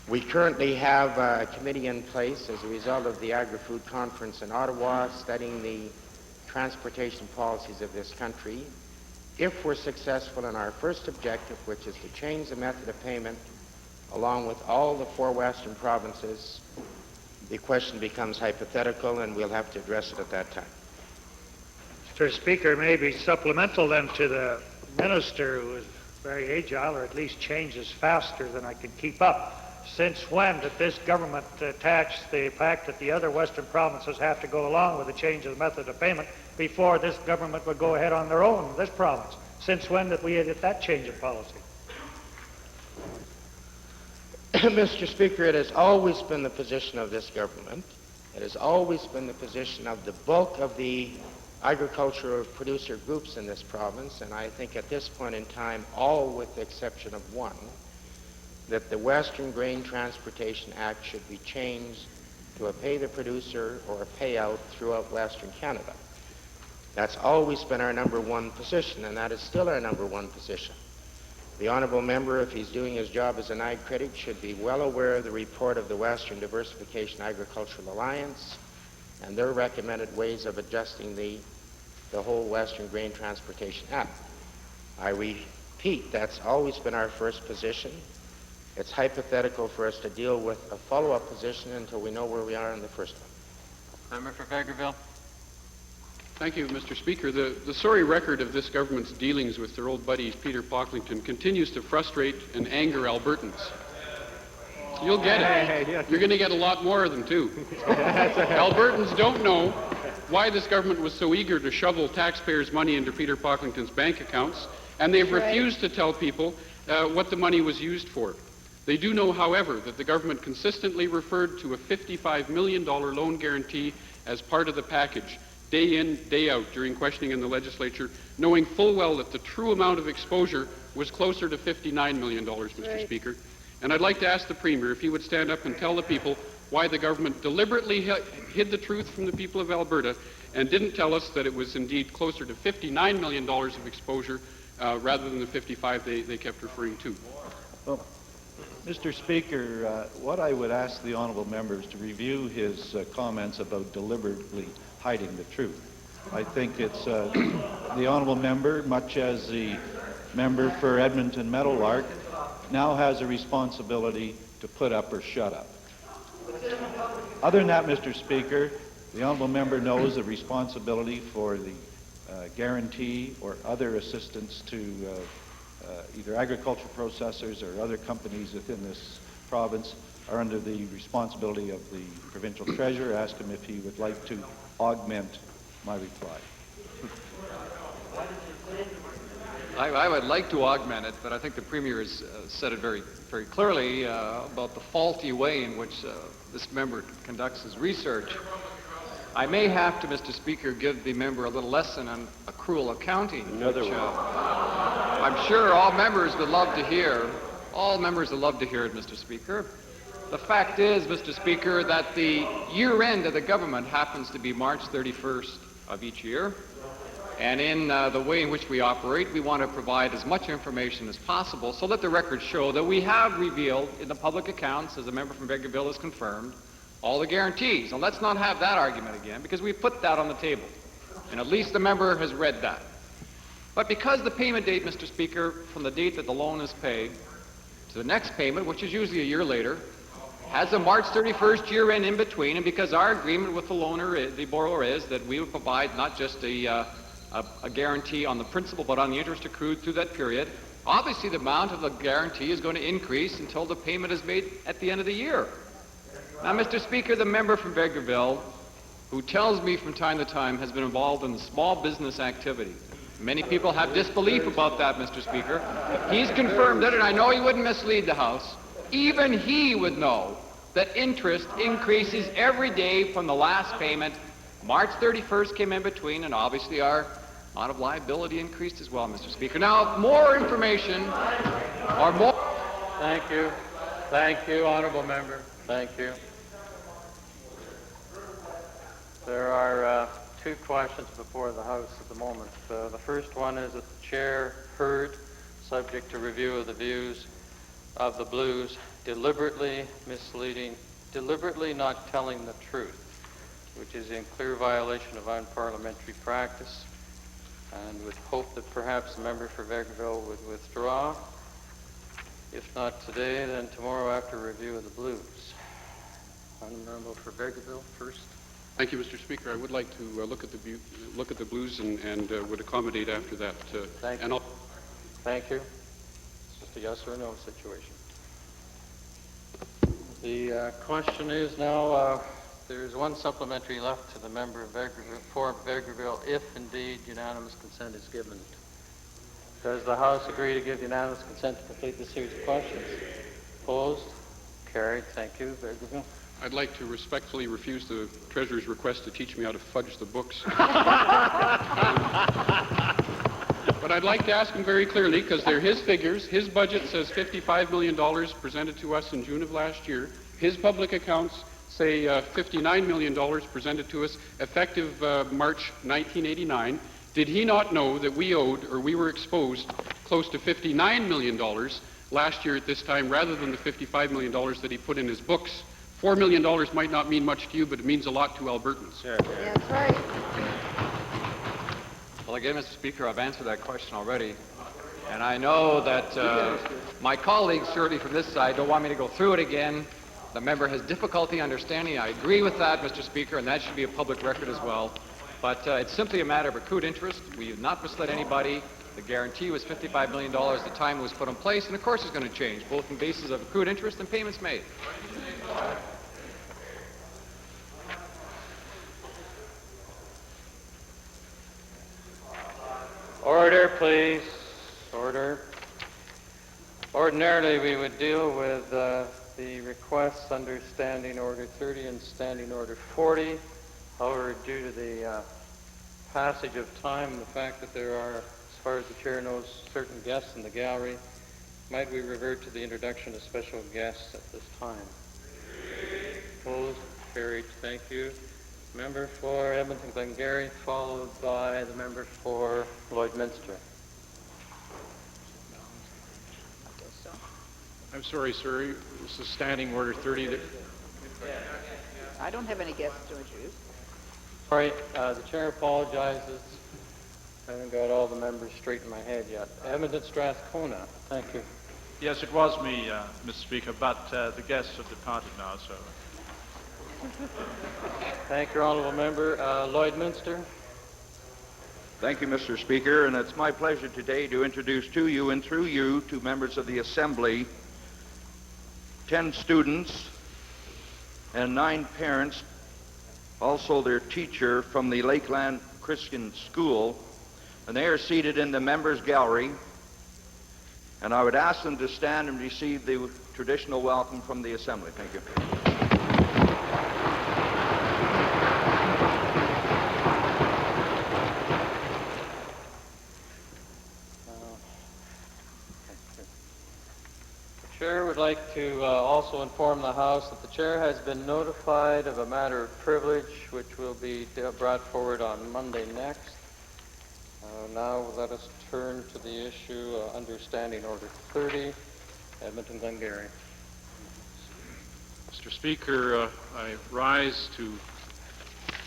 We currently have a committee in place as a result of the Agri-Food Conference in Ottawa studying the transportation policies of this country. If we're successful in our first objective, which is to change the method of payment along with all the four western provinces, the question becomes hypothetical and we'll have to address it at that time. Mr. Speaker, maybe supplemental then to the Minister, who is very agile, or at least changes faster than I can keep up. Since when did this government attach the fact that the other western provinces have to go along with the change of the method of payment before this government would go ahead on their own, this province? Since when did we get that change of policy? Mr. Speaker, it has always been the position of this government, it has always been the position of the bulk of the agricultural producer groups in this province, and I think at this point in time, all with the exception of one, that the Western Grain Transportation Act should be changed to a pay the producer or a payout throughout Western Canada. That's always been our number one position, and that is still our number one position. The honourable member, if he's doing his job as an ag critic, should be well aware of the report of the Western Diversification Agricultural Alliance and their recommended ways of adjusting the whole Western Grain Transportation Act. I repeat, that's always been our first position. It's hypothetical for us to deal with a follow-up position until we know where we are in the first one. Member for Vegreville. Thank you, Mr. Speaker. The sorry record of this government's dealings with their old buddy, Peter Pocklington, continues to frustrate and anger Albertans. You'll get it. You're going to get a lot more of them, too. Albertans don't know why this government was so eager to shovel taxpayers' money into Peter Pocklington's bank accounts, and they've refused to tell people what the money was used for. They do know, however, that the government consistently referred to a $55 million loan guarantee as part of the package, day in, day out, during questioning in the legislature, knowing full well that the true amount of exposure was closer to $59 million, Mr. Speaker. And I'd like to ask the Premier if he would stand up and tell the people why the government deliberately hid the truth from the people of Alberta and didn't tell us that it was indeed closer to $59 million of exposure rather than the 55 they kept referring to. Well, Mr. Speaker, what I would ask the honourable members to review his comments about deliberately hiding the truth. I think it's the honourable member, much as the member for Edmonton Meadowlark, now has a responsibility to put up or shut up. Other than that, Mr. Speaker, the honourable member knows the responsibility for the guarantee or other assistance to either agricultural processors or other companies within this province are under the responsibility of the provincial treasurer. Ask him if he would like to augment my reply. I would like to augment it, but I think the Premier has said it very, very clearly about the faulty way in which this member conducts his research. I may have to, Mr. Speaker, give the member a little lesson on accrual accounting, which I'm sure all members would love to hear. All members would love to hear it, Mr. Speaker. The fact is, Mr. Speaker, that the year end of the government happens to be March 31st of each year. And in the way in which we operate, we want to provide as much information as possible so that the records show that we have revealed in the public accounts, as the member from Vegreville has confirmed, all the guarantees. And let's not have that argument again, because we put that on the table. And at least the member has read that. But because the payment date, Mr. Speaker, from the date that the loan is paid to the next payment, which is usually a year later, has a March 31st year end in between, and because our agreement with the loaner, the borrower, is that we would provide not just a guarantee on the principal, but on the interest accrued through that period, obviously the amount of the guarantee is going to increase until the payment is made at the end of the year. Now, Mr. Speaker, the member from Vegreville, who tells me from time to time has been involved in the small business activity. Many people have disbelief about that, Mr. Speaker. He's confirmed it, and I know he wouldn't mislead the House. Even he would know that interest increases every day from the last payment. March 31st came in between, and obviously our amount of liability increased as well, Mr. Speaker. Now, more information, or more... Thank you. Thank you, honourable member. Thank you. There are two questions before the House at the moment. The first one is that the Chair heard, subject to review of the views of the Blues, deliberately misleading, deliberately not telling the truth, which is in clear violation of unparliamentary practice, and would hope that perhaps the member for Vegreville would withdraw. If not today, then tomorrow after review of the Blues. Honourable for Vegreville first. Thank you, Mr. Speaker. I would like to look at the Blues and would accommodate after that. Thank you. Thank you. It's just a yes or no situation. The question is now, there's one supplementary left to the member of for Vegreville, if indeed unanimous consent is given. Does the House agree to give unanimous consent to complete this series of questions? Opposed? Carried. Thank you. Vegreville. I'd like to respectfully refuse the Treasurer's request to teach me how to fudge the books. But I'd like to ask him very clearly, because they're his figures. His budget says $55 million presented to us in June of last year. His public accounts say $59 million presented to us effective March 1989. Did he not know that we owed, or we were exposed, close to $59 million last year at this time, rather than the $55 million that he put in his books? $4 million might not mean much to you, but it means a lot to Albertans. That's right. Well, again, Mr. Speaker, I've answered that question already. And I know that my colleagues, surely from this side, don't want me to go through it again. The member has difficulty understanding. I agree with that, Mr. Speaker, and that should be a public record as well. But it's simply a matter of accrued interest. We have not misled anybody. The guarantee was $55 million at the time it was put in place, and of course it's going to change, both on the basis of accrued interest and payments made. Order, please. Order. Ordinarily, we would deal with the requests under Standing Order 30 and Standing Order 40. However, due to the passage of time and the fact that there are, as far as the chair knows, certain guests in the gallery, might we revert to the introduction of special guests at this time? Opposed? Carried. Thank you. Member for Edmonton Glengarry, followed by the member for Lloydminster. I'm sorry, sir. This is Standing Order 30. I don't have any guests to introduce. Sorry, the chair apologizes. I haven't got all the members straight in my head yet. Edmonton Strathcona. Thank you. Yes, it was me, Mr. Speaker, but the guests have departed now, so... Thank you, honourable member. Lloydminster. Thank you, Mr. Speaker, and it's my pleasure today to introduce to you and through you to members of the Assembly 10 students and 9 parents, also their teacher from the Lakeland Christian School, and they are seated in the members' gallery, and I would ask them to stand and receive the traditional welcome from the Assembly. Thank you. The chair would like to also inform the House that the chair has been notified of a matter of privilege which will be brought forward on Monday next. Now let us turn to the issue under Standing Order 30, Edmonton Glengarry. Mr. Speaker, I rise to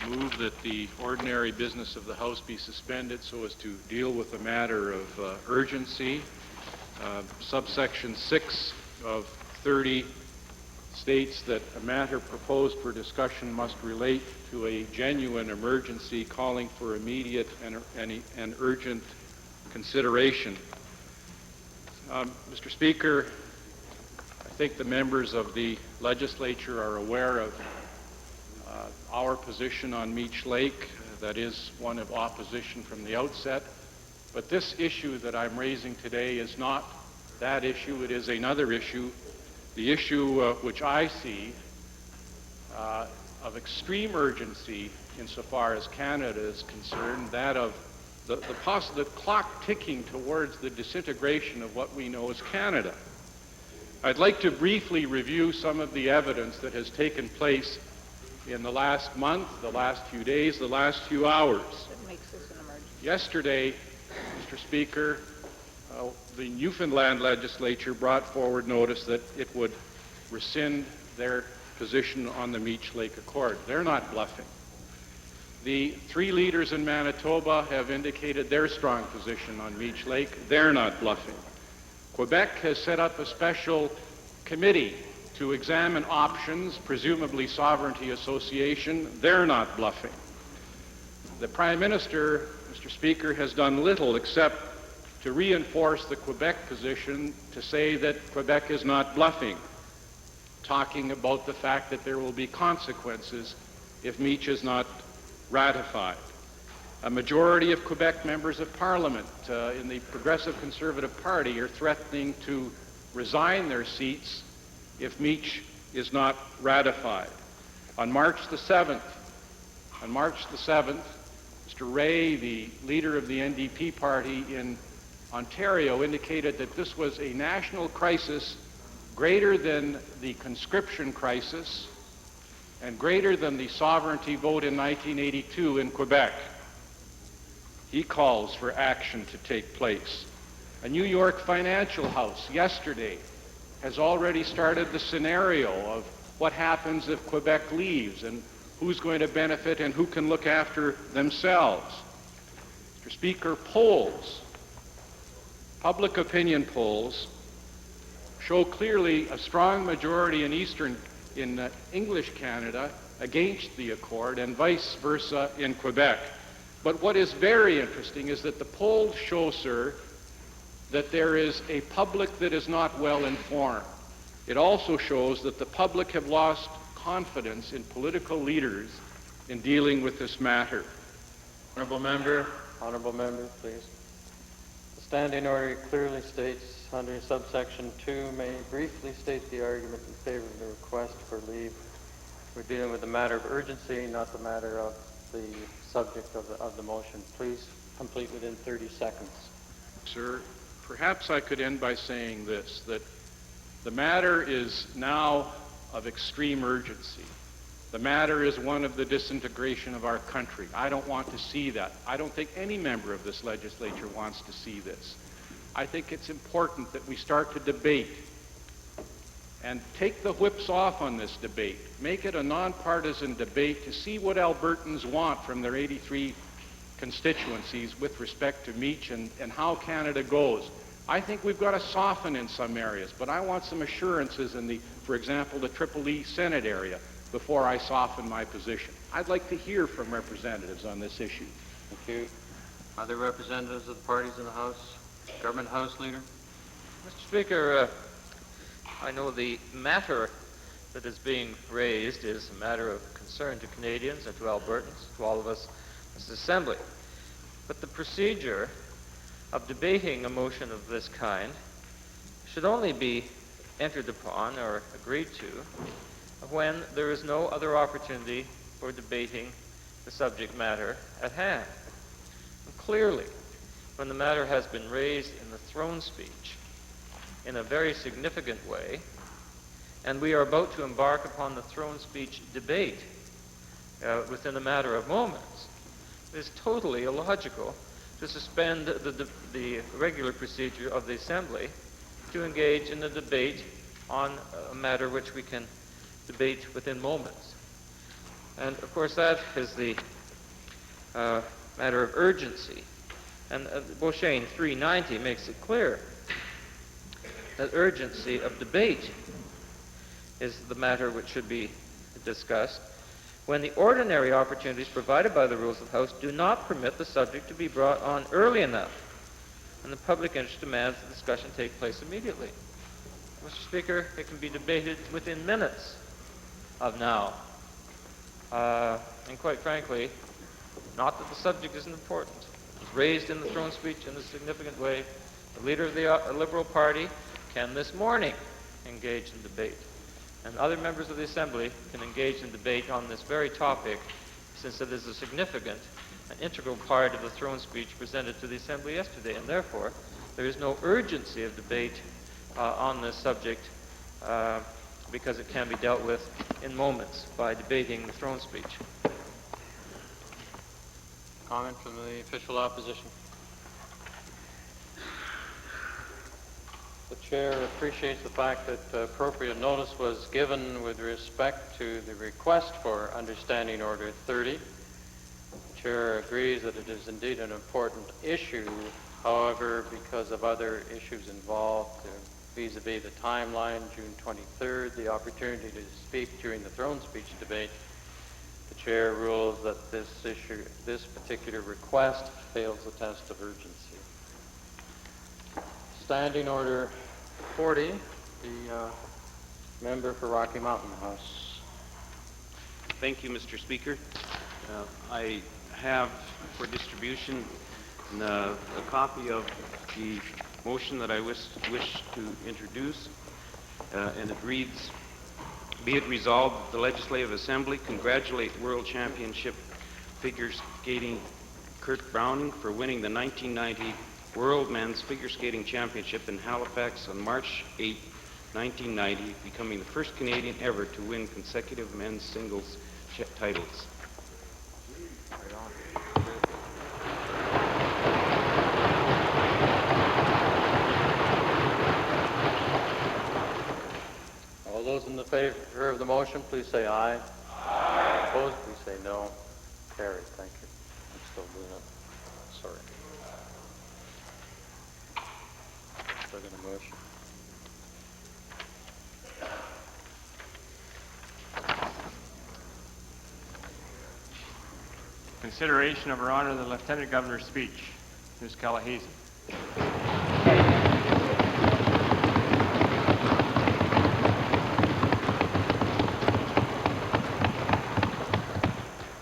move that the ordinary business of the House be suspended so as to deal with a matter of urgency. Subsection 6 of 30 states that a matter proposed for discussion must relate to a genuine emergency calling for immediate and urgent consideration. Mr. Speaker, I think the members of the legislature are aware of our position on Meech Lake. That is one of opposition from the outset. But this issue that I'm raising today is not that issue. It is another issue, the issue which I see of extreme urgency insofar as Canada is concerned, that of the clock ticking towards the disintegration of what we know as Canada. I'd like to briefly review some of the evidence that has taken place in the last month, the last few days, the last few hours. That makes this an emergency. Yesterday, Mr. Speaker, the Newfoundland legislature brought forward notice that it would rescind their position on the Meech Lake Accord. They're not bluffing. The 3 leaders in Manitoba have indicated their strong position on Meech Lake. They're not bluffing. Quebec has set up a special committee to examine options, presumably sovereignty association. They're not bluffing. The Prime Minister, Mr. Speaker, has done little except to reinforce the Quebec position, to say that Quebec is not bluffing, talking about the fact that there will be consequences if Meech is not ratified. A majority of Quebec members of Parliament in the Progressive Conservative Party are threatening to resign their seats if Meech is not ratified. On March the 7th, Mr. Ray, the leader of the NDP party in Ontario, indicated that this was a national crisis greater than the conscription crisis and greater than the sovereignty vote in 1982 in Quebec. He calls for action to take place. A New York financial house yesterday has already started the scenario of what happens if Quebec leaves and who's going to benefit and who can look after themselves. Mr. Speaker, polls, public opinion polls, show clearly a strong majority in English Canada against the Accord and vice versa in Quebec. But what is very interesting is that the polls show, sir, that there is a public that is not well informed. It also shows that the public have lost confidence in political leaders in dealing with this matter. Honourable member, please. The standing order clearly states under subsection 2 may briefly state the argument in favor of the request for leave. We're dealing with a matter of urgency, not the matter of the subject of the motion. Please complete within 30 seconds. Sir, perhaps I could end by saying this, that the matter is now of extreme urgency. The matter is one of the disintegration of our country. I don't want to see that. I don't think any member of this legislature wants to see this. I think it's important that we start to debate and take the whips off on this debate. Make it a nonpartisan debate to see what Albertans want from their 83 constituencies with respect to Meach and how Canada goes. I think we've got to soften in some areas, but I want some assurances in for example, the Triple E Senate area before I soften my position. I'd like to hear from representatives on this issue. Thank you. Other representatives of the parties in the House? Government House Leader? Mr. Speaker, I know the matter that is being raised is a matter of concern to Canadians and to Albertans, to all of us as an Assembly. But the procedure of debating a motion of this kind should only be entered upon or agreed to when there is no other opportunity for debating the subject matter at hand. And clearly, when the matter has been raised in the throne speech in a very significant way, and we are about to embark upon the throne speech debate within a matter of moments, it is totally illogical to suspend the regular procedure of the Assembly to engage in a debate on a matter which we can debate within moments. And of course that is the matter of urgency. And Beauchesne 390 makes it clear that urgency of debate is the matter which should be discussed when the ordinary opportunities provided by the rules of the House do not permit the subject to be brought on early enough, and the public interest demands the discussion take place immediately. Mr. Speaker, it can be debated within minutes of now. And quite frankly, not that the subject isn't important. It was raised in the throne speech in a significant way. The leader of the Liberal Party can this morning engage in debate. And other members of the Assembly can engage in debate on this very topic, since it is a significant and integral part of the throne speech presented to the Assembly yesterday. And therefore, there is no urgency of debate on this subject because it can be dealt with in moments by debating the throne speech. Comment from the official opposition. The Chair appreciates the fact that appropriate notice was given with respect to the request for Understanding Order 30. The Chair agrees that it is indeed an important issue. However, because of other issues involved, vis-a-vis the timeline, June 23rd, the opportunity to speak during the throne speech debate, the Chair rules that this particular request fails the test of urgency. Standing Order 40, the member for Rocky Mountain House. Thank you, Mr. Speaker. I have for distribution a copy of the motion that I wish to introduce, and it reads, be it resolved that the Legislative Assembly congratulate World Championship figure skating Kurt Browning for winning the 1990 World Men's Figure Skating Championship in Halifax on March 8, 1990, becoming the first Canadian ever to win consecutive men's singles titles. All those in the favor of the motion, please say aye. Aye. Opposed, please say no. Carried. Thank you. I'm still doing it. Sorry. Still got a motion. Consideration of Her Honor the Lieutenant Governor's speech. Ms. Callahazan.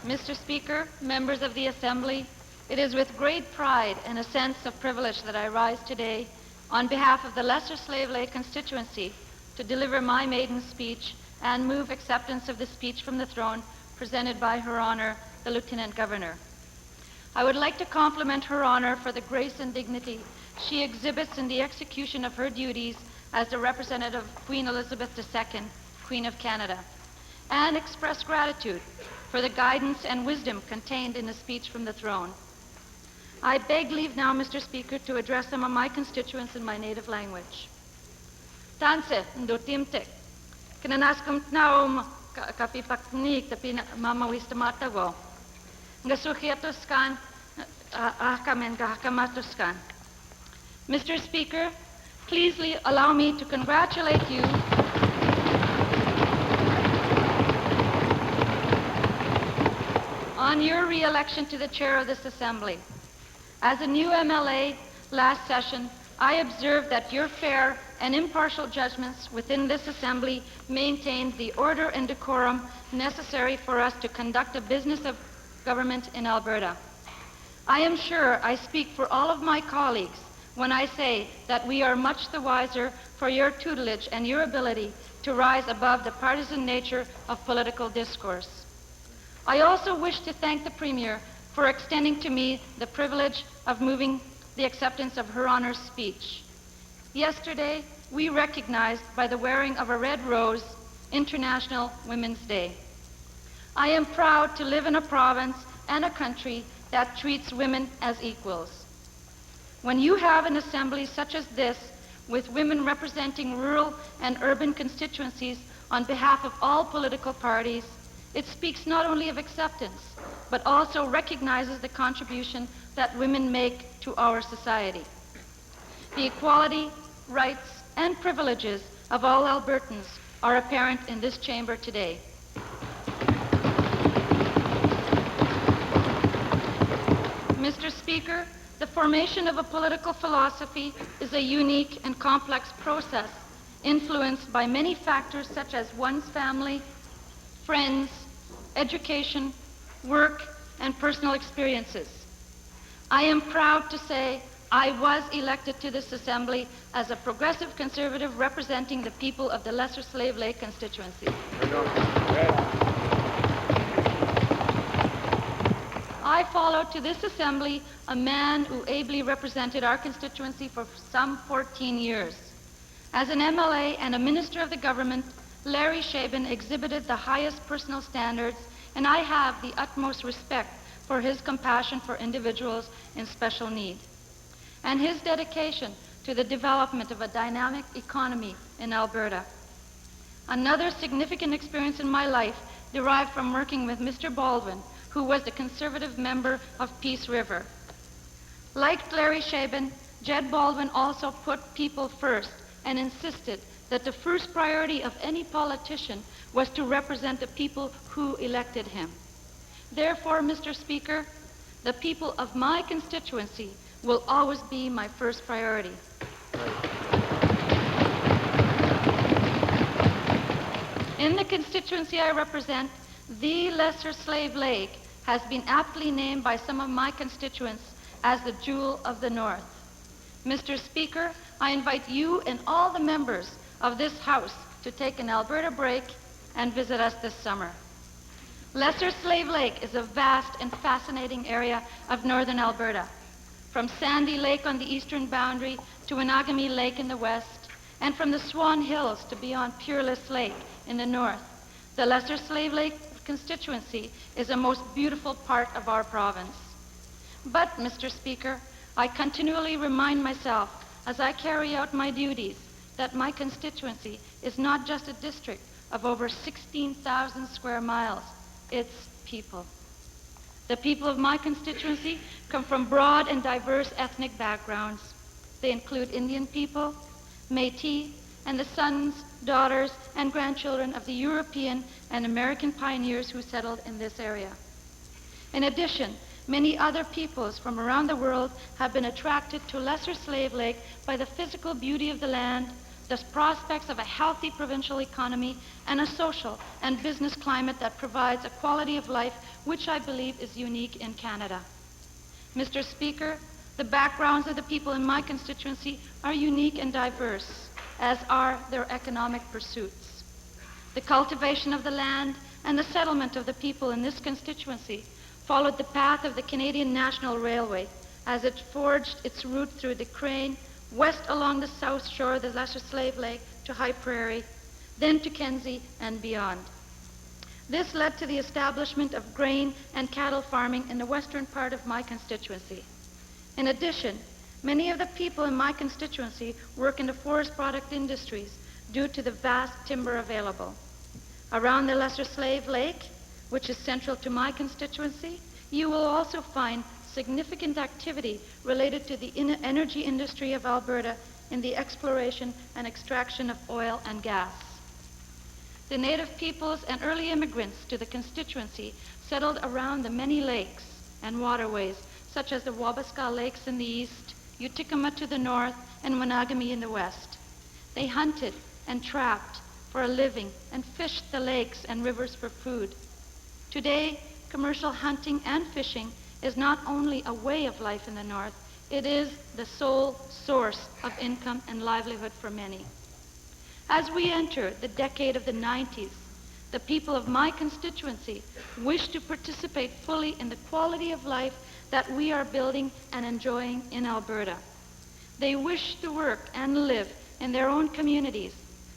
Mr. Speaker, members of the Assembly, it is with great pride and a sense of privilege that I rise today on behalf of the Lesser Slave Lake constituency to deliver my maiden speech and move acceptance of the speech from the throne presented by Her Honor, the Lieutenant Governor. I would like to compliment Her Honor for the grace and dignity she exhibits in the execution of her duties as the representative of Queen Elizabeth II, Queen of Canada, and express gratitude for the guidance and wisdom contained in the speech from the throne. I beg leave now, Mr. Speaker, to address some of my constituents in my native language. Tanse, ndotimtek, kinanaskum tnaum kapipaknik tapi mama wistamatago. Ngasuhiatuskan ahkamen gahkamatuskan. Mr. Speaker, please allow me to congratulate you on your re-election to the chair of this Assembly. As a new MLA last session, I observed that your fair and impartial judgments within this Assembly maintained the order and decorum necessary for us to conduct a business of government in Alberta. I am sure I speak for all of my colleagues when I say that we are much the wiser for your tutelage and your ability to rise above the partisan nature of political discourse. I also wish to thank the Premier for extending to me the privilege of moving the acceptance of Her Honor's speech. Yesterday, we recognized by the wearing of a red rose International Women's Day. I am proud to live in a province and a country that treats women as equals. When you have an assembly such as this, with women representing rural and urban constituencies on behalf of all political parties, it speaks not only of acceptance, but also recognizes the contribution that women make to our society. The equality, rights, and privileges of all Albertans are apparent in this chamber today. Mr. Speaker, the formation of a political philosophy is a unique and complex process influenced by many factors such as one's family, friends, education, work, and personal experiences. I am proud to say I was elected to this Assembly as a progressive conservative representing the people of the Lesser Slave Lake constituency. I followed to this Assembly a man who ably represented our constituency for some 14 years. As an MLA and a minister of the government, Larry Shaben exhibited the highest personal standards, and I have the utmost respect for his compassion for individuals in special need and his dedication to the development of a dynamic economy in Alberta. Another significant experience in my life derived from working with Mr. Baldwin, who was the conservative member of Peace River. Like Larry Shaben, Jed Baldwin also put people first and insisted that the first priority of any politician was to represent the people who elected him. Therefore, Mr. Speaker, the people of my constituency will always be my first priority. In the constituency I represent, the Lesser Slave Lake has been aptly named by some of my constituents as the Jewel of the North. Mr. Speaker, I invite you and all the members of this House to take an Alberta break and visit us this summer. Lesser Slave Lake is a vast and fascinating area of northern Alberta, from Sandy Lake on the eastern boundary to Anagami Lake in the west, and from the Swan Hills to beyond Peerless Lake in the north. The Lesser Slave Lake constituency is a most beautiful part of our province. But, Mr. Speaker, I continually remind myself as I carry out my duties that my constituency is not just a district of over 16,000 square miles. It's people. The people of my constituency come from broad and diverse ethnic backgrounds. They include Indian people, Métis, and the sons, daughters, and grandchildren of the European and American pioneers who settled in this area. In addition, many other peoples from around the world have been attracted to Lesser Slave Lake by the physical beauty of the land, the prospects of a healthy provincial economy, and a social and business climate that provides a quality of life which I believe is unique in Canada. Mr. Speaker, the backgrounds of the people in my constituency are unique and diverse, as are their economic pursuits. The cultivation of the land and the settlement of the people in this constituency followed the path of the Canadian National Railway as it forged its route through the Crane, west along the south shore of the Lesser Slave Lake to High Prairie, then to Kenzie and beyond. This led to the establishment of grain and cattle farming in the western part of my constituency. In addition, many of the people in my constituency work in the forest product industries due to the vast timber available. Around the Lesser Slave Lake, which is central to my constituency, you will also find significant activity related to the energy industry of Alberta in the exploration and extraction of oil and gas. The native peoples and early immigrants to the constituency settled around the many lakes and waterways, such as the Wabasca Lakes in the east, Uticuma to the north, and Wanagami in the west. They hunted and trapped for a living and fished the lakes and rivers for food. Today, commercial hunting and fishing is not only a way of life in the north, it is the sole source of income and livelihood for many. As we enter the decade of the 90s, the people of my constituency wish to participate fully in the quality of life that we are building and enjoying in Alberta. They wish to work and live in their own communities,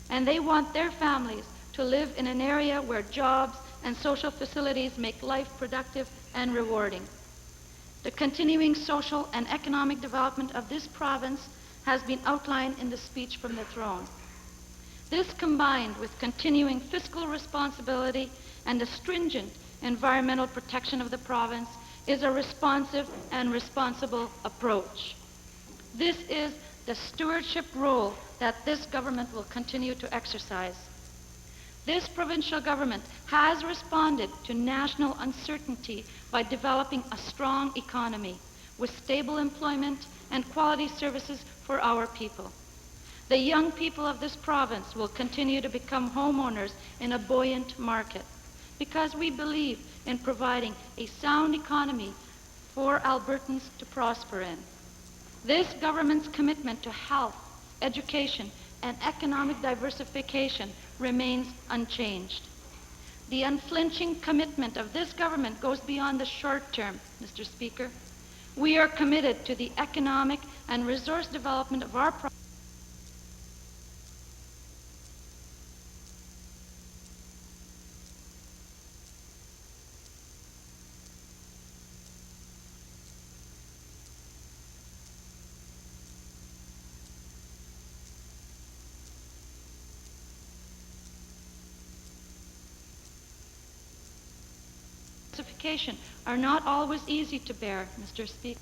and they want their families to live in an area where jobs and social facilities make life productive and rewarding. The continuing social and economic development of this province has been outlined in the speech from the throne. This, combined with continuing fiscal responsibility and a stringent environmental protection of the province, is a responsive and responsible approach. This is the stewardship role that this government will continue to exercise. This provincial government has responded to national uncertainty by developing a strong economy with stable employment and quality services for our people. The young people of this province will continue to become homeowners in a buoyant market because we believe in providing a sound economy for Albertans to prosper in. This government's commitment to health, education, and economic diversification remains unchanged. The unflinching commitment of this government goes beyond the short term, Mr. Speaker. We are committed to the economic and resource development of our province. Are not always easy to bear, Mr. Speaker.